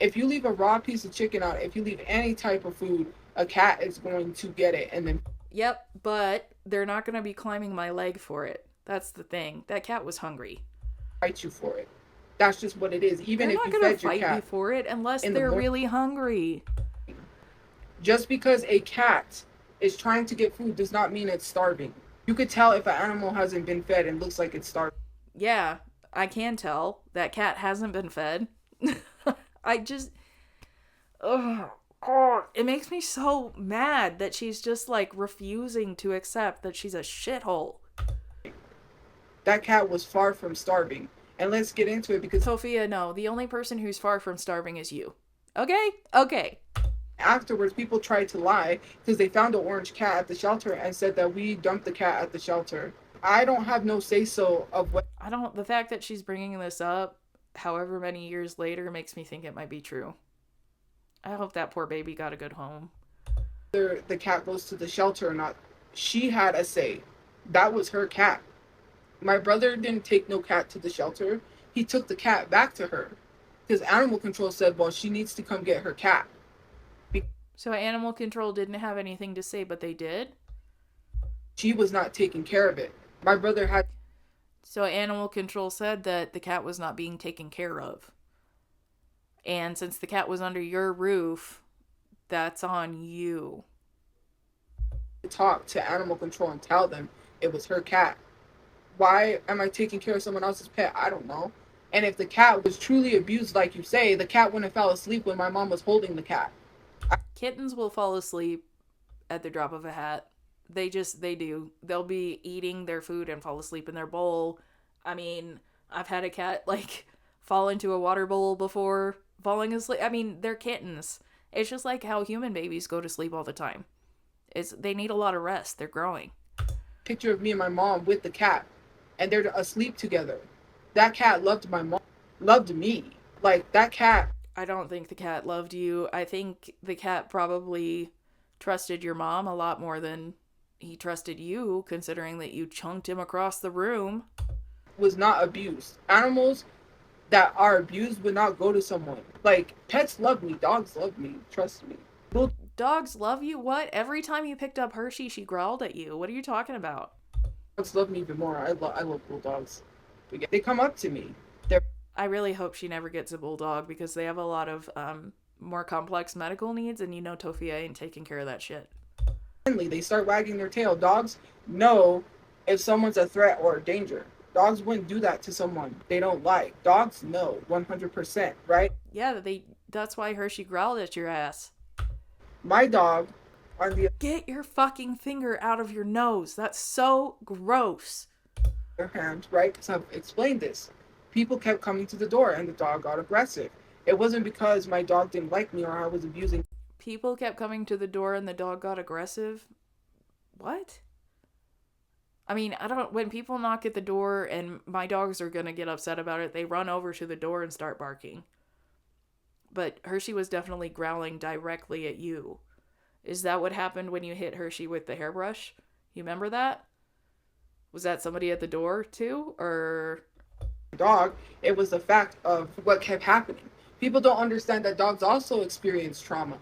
If you leave a raw piece of chicken out, if you leave any type of food, a cat is going to get it and then... Yep, but they're not going to be climbing my leg for it. That's the thing. That cat was hungry. Fight you for it. That's just what it is. Even they're if you fed your cat... They're not going to fight you for it unless they're really hungry. Just because a cat is trying to get food does not mean it's starving. You could tell if an animal hasn't been fed and looks like it's starving. Yeah, I can tell. That cat hasn't been fed. I just... Ugh. God, it makes me so mad that she's just, like, refusing to accept that she's a shithole. That cat was far from starving. And let's get into it because... Tophia, no. The only person who's far from starving is you. Okay? Okay. Afterwards, people tried to lie because they found an orange cat at the shelter and said that we dumped the cat at the shelter. I don't have no say-so of what... The fact that she's bringing this up, however many years later, makes me think it might be true. I hope that poor baby got a good home. whether the cat goes to the shelter or not. She had a say. That was her cat. My brother didn't take no cat to the shelter. He took the cat back to her. Because animal control said, well, she needs to come get her cat. So animal control didn't have anything to say, but they did? She was not taking care of it. My brother had... So animal control said that the cat was not being taken care of. And since the cat was under your roof, that's on you. Talk to animal control and tell them it was her cat. Why am I taking care of someone else's pet? I don't know. And if the cat was truly abused, like you say, the cat wouldn't have fell asleep when my mom was holding the cat. Kittens will fall asleep at the drop of a hat. They do. They'll be eating their food and fall asleep in their bowl. I mean, I've had a cat, like, fall into a water bowl before falling asleep. I mean, they're kittens. It's just like how human babies go to sleep all the time. They need a lot of rest. They're growing. Picture of me and my mom with the cat, and they're asleep together. That cat loved my mom, loved me. Like, that cat... I don't think the cat loved you. I think the cat probably trusted your mom a lot more than he trusted you, considering that you chunked him across the room. Was not abused. Animals that are abused would not go to someone. Like, pets love me. Dogs love me. Trust me. Dogs love you? What? Every time you picked up Hershey, she growled at you. What are you talking about? Dogs love me even more. I love bulldogs. They come up to me. I really hope she never gets a bulldog because they have a lot of more complex medical needs, and you know Tophia ain't taking care of that shit. They start wagging their tail. Dogs know if someone's a threat or a danger. Dogs wouldn't do that to someone they don't like. Dogs know 100%, right? Yeah, that's why Hershey growled at your ass. My dog on the Get your fucking finger out of your nose. That's so gross. other hand, right? Because I've explained this. People kept coming to the door and the dog got aggressive. It wasn't because my dog didn't like me or I was abusing. People kept coming to the door and the dog got aggressive? What? I mean, when people knock at the door and my dogs are gonna get upset about it, they run over to the door and start barking. But Hershey was definitely growling directly at you. Is that what happened when you hit Hershey with the hairbrush? You remember that? Was that somebody at the door too? Or... Dog, it was the fact of what kept happening. People don't understand that dogs also experience trauma.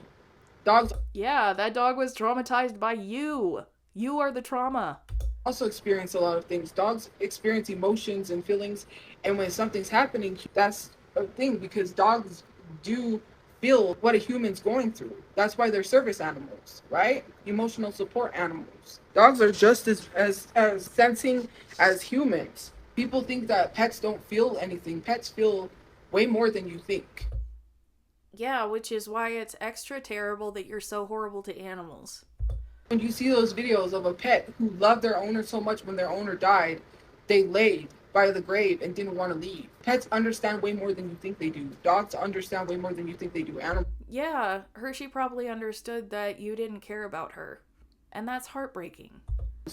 Dogs... Yeah, that dog was traumatized by you. You are the trauma. Also experience a lot of things. Dogs experience emotions and feelings, and when something's happening, that's a thing because dogs do feel what a human's going through. That's why they're service animals, right? Emotional support animals. Dogs are just as sensing as humans. People think that pets don't feel anything. Pets feel way more than you think. Yeah, which is why it's extra terrible that you're so horrible to animals. When you see those videos of a pet who loved their owner so much when their owner died, they laid by the grave and didn't want to leave. Pets understand way more than you think they do. Dogs understand way more than you think they do. Animals... Yeah, Hershey probably understood that you didn't care about her. And that's heartbreaking.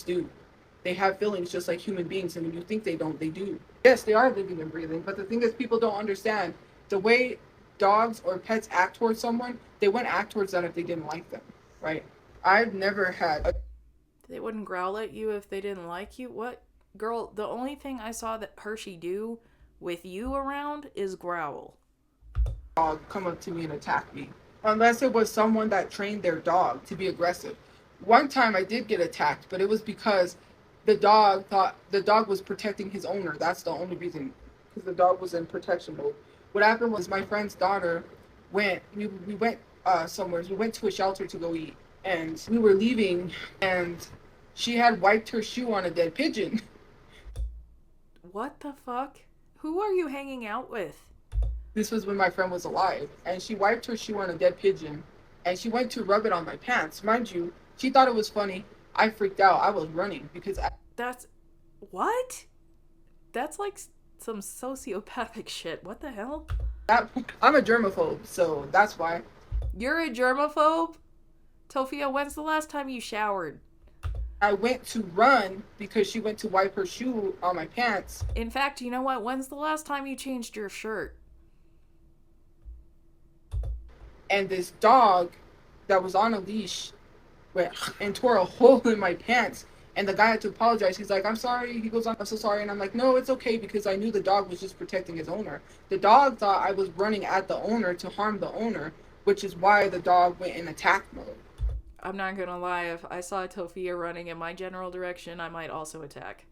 do. They have feelings just like human beings, and when you think they don't, they do. Yes, they are living and breathing, but the thing is, people don't understand the way dogs or pets act towards someone. They wouldn't act towards that if they didn't like them, right? I've never had They wouldn't growl at you if they didn't like you? What? Girl, the only thing I saw that Hershey do with you around is growl. dog come up to me and attack me, unless it was someone that trained their dog to be aggressive. One time I did get attacked, but it was because the dog thought the dog was protecting his owner. That's the only reason, because the dog was in protection mode. What happened was my friend's daughter we went somewhere. We went to a shelter to go eat, and we were leaving, and she had wiped her shoe on a dead pigeon. What the fuck? Who are you hanging out with? This was when my friend was alive, and she wiped her shoe on a dead pigeon, and she went to rub it on my pants. Mind you, she thought it was funny. I freaked out. I was running because That's... What? That's like some sociopathic shit. What the hell? I'm a germaphobe, so that's why. You're a germaphobe? Tophia, when's the last time you showered? I went to run because she went to wipe her shoe on my pants. In fact, you know what? When's the last time you changed your shirt? And this dog that was on a leash went and tore a hole in my pants. And the guy had to apologize. He's like, I'm sorry. He goes, I'm so sorry. And I'm like, no, it's okay, because I knew the dog was just protecting his owner. The dog thought I was running at the owner to harm the owner, which is why the dog went in attack mode. I'm not gonna lie, if I saw Tophia running in my general direction, I might also attack.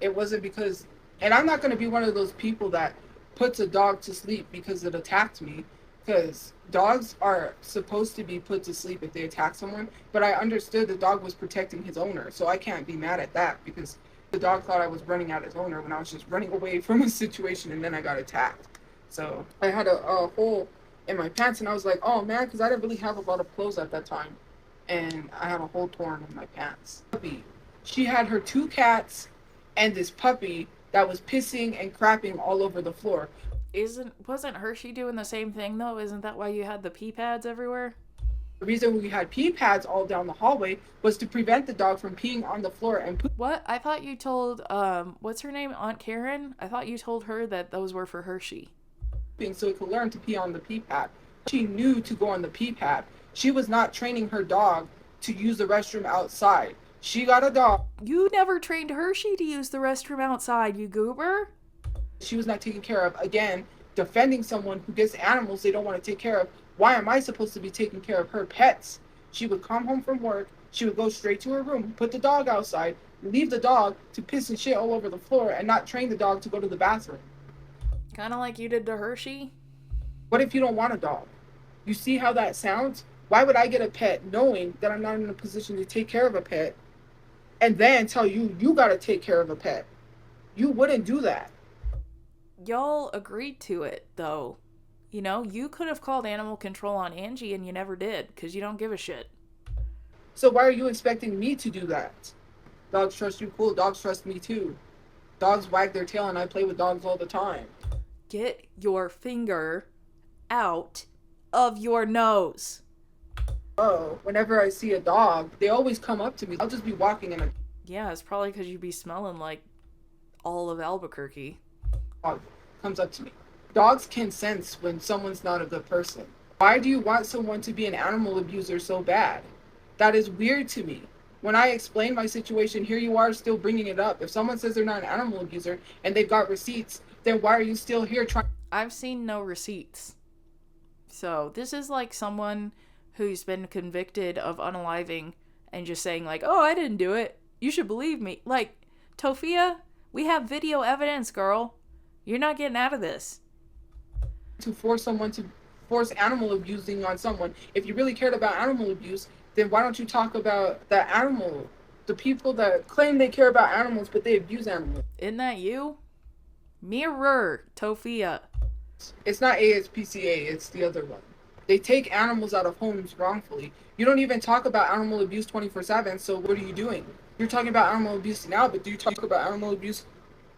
It wasn't because, and I'm not going to be one of those people that puts a dog to sleep because it attacked me, because dogs are supposed to be put to sleep if they attack someone, but I understood the dog was protecting his owner, so I can't be mad at that, because the dog thought I was running at his owner when I was just running away from a situation, and then I got attacked. So I had a hole in my pants, and I was like, oh man, because I didn't really have a lot of clothes at that time, and I had a hole torn in my pants. She had her 2 cats and this puppy that was pissing and crapping all over the floor. Wasn't Hershey doing the same thing though? Isn't that why you had the pee pads everywhere? The reason we had pee pads all down the hallway was to prevent the dog from peeing on the floor and pooping. What? I thought you told what's her name? Aunt Karen? I thought you told her that those were for Hershey. So it could learn to pee on the pee pad. She knew to go on the pee pad. She was not training her dog to use the restroom outside. She got a dog. You never trained Hershey to use the restroom outside, you goober. She was not taken care of. Again, defending someone who gets animals they don't want to take care of. Why am I supposed to be taking care of her pets? She would come home from work. She would go straight to her room, put the dog outside, leave the dog to piss and shit all over the floor, and not train the dog to go to the bathroom. Kind of like you did to Hershey. What if you don't want a dog? You see how that sounds? Why would I get a pet knowing that I'm not in a position to take care of a pet, and then tell you gotta take care of a pet? You wouldn't do that. Y'all agreed to it, though. You know, you could have called animal control on Angie and you never did, because you don't give a shit. So why are you expecting me to do that? Dogs trust you, cool. Dogs trust me too. Dogs wag their tail and I play with dogs all the time. Get your finger out of your nose. Oh, whenever I see a dog, they always come up to me. I'll just be walking and a Yeah, it's probably because you be smelling like all of Albuquerque. dog comes up to me. Dogs can sense when someone's not a good person. Why do you want someone to be an animal abuser so bad? That is weird to me. When I explain my situation, here you are still bringing it up. If someone says they're not an animal abuser and they've got receipts, then why are you still here trying? I've seen no receipts. So this is like someone who's been convicted of unaliving and just saying like, oh, I didn't do it. You should believe me. Like, Tophia, we have video evidence, girl. You're not getting out of this. To force someone to force animal abusing on someone. If you really cared about animal abuse, then why don't you talk about the animal, the people that claim they care about animals but they abuse animals? Isn't that you? Mirror, Tophia. It's not ASPCA, it's the other one. They take animals out of homes wrongfully. You don't even talk about animal abuse 24/7, so what are you doing? You're talking about animal abuse now, but do you talk about animal abuse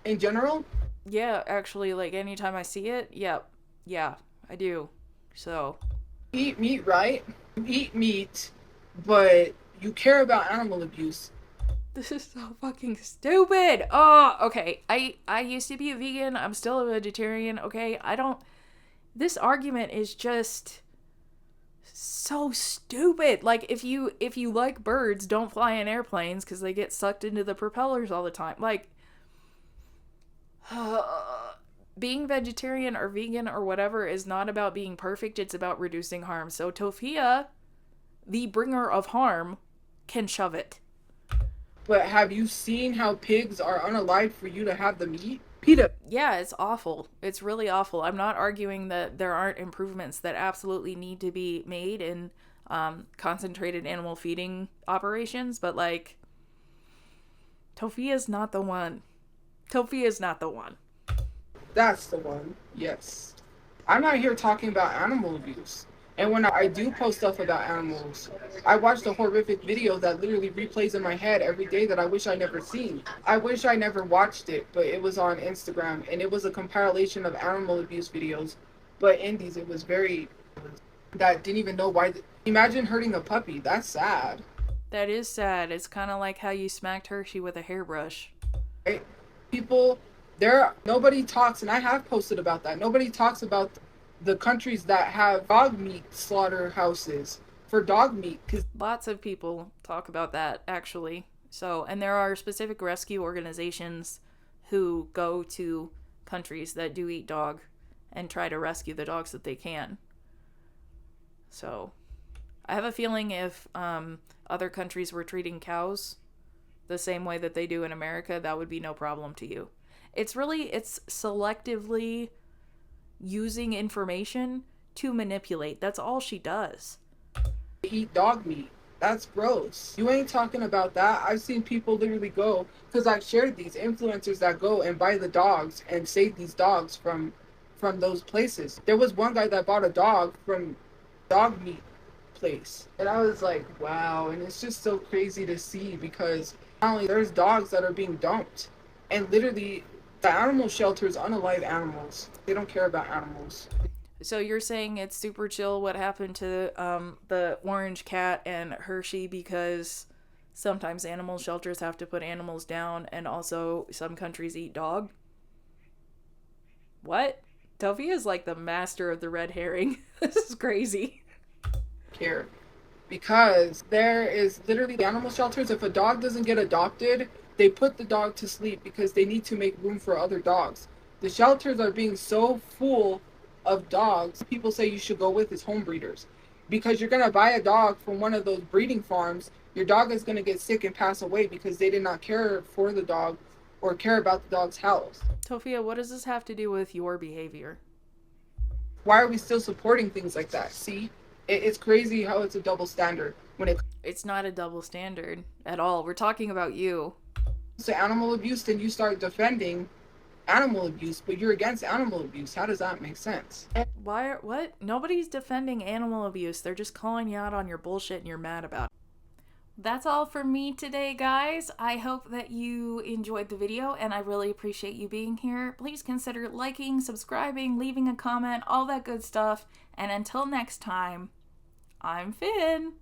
in general? Yeah, actually, like anytime I see it, yeah, I do. So. Eat meat, right? You eat meat, but you care about animal abuse. This is so fucking stupid. Oh, okay. I used to be a vegan. I'm still a vegetarian. Okay. This argument is just so stupid. Like if you like birds, don't fly in airplanes because they get sucked into the propellers all the time. Like being vegetarian or vegan or whatever is not about being perfect. It's about reducing harm. So Tophia, the bringer of harm, can shove it. But have you seen how pigs are unalive for you to have them eat? PETA. Yeah, it's awful. It's really awful. I'm not arguing that there aren't improvements that absolutely need to be made in concentrated animal feeding operations, but like, Tophia's not the one. Tophia's not the one. That's the one. Yes. I'm not here talking about animal abuse. And when I do post stuff about animals, I watch the horrific video that literally replays in my head every day that I wish I never seen. I wish I never watched it, but it was on Instagram, and it was a compilation of animal abuse videos. But in these, it was very... that didn't even know why... Imagine hurting a puppy. That's sad. That is sad. It's kind of like how you smacked Hershey with a hairbrush. Right? People... Nobody talks, and I have posted about that. Nobody talks about the countries that have dog meat slaughterhouses for dog meat. Cause Lots of people talk about that, actually. So, and there are specific rescue organizations who go to countries that do eat dog and try to rescue the dogs that they can. So, I have a feeling if other countries were treating cows the same way that they do in America, that would be no problem to you. It's selectively using information to manipulate. That's all she does. eat dog meat. That's gross. You ain't talking about that. I've seen people literally go, because I've shared these influencers that go and buy the dogs and save these dogs from those places. There was one guy that bought a dog from dog meat place. And I was like, wow. And it's just so crazy to see, because not only there's dogs that are being dumped, and literally the animal shelters unalive animals. They don't care about animals. So you're saying it's super chill what happened to the orange cat and Hershey, because sometimes animal shelters have to put animals down, and also some countries eat dog? What? Tophia is like the master of the red herring. This is crazy. Care. Because there is literally animal shelters. If a dog doesn't get adopted, they put the dog to sleep because they need to make room for other dogs. The shelters are being so full of dogs. People say you should go with is home breeders, because you're going to buy a dog from one of those breeding farms. Your dog is going to get sick and pass away because they did not care for the dog or care about the dog's health. Tophia, what does this have to do with your behavior? Why are we still supporting things like that? See, it's crazy how it's a double standard when it's not a double standard at all. We're talking about you. to animal abuse. Then you start defending animal abuse, but you're against animal abuse. How does that make sense? What? Nobody's defending animal abuse. They're just calling you out on your bullshit and you're mad about it. That's all from me today, guys. I hope that you enjoyed the video, and I really appreciate you being here. Please consider liking, subscribing, leaving a comment, all that good stuff. And until next time, I'm Finn.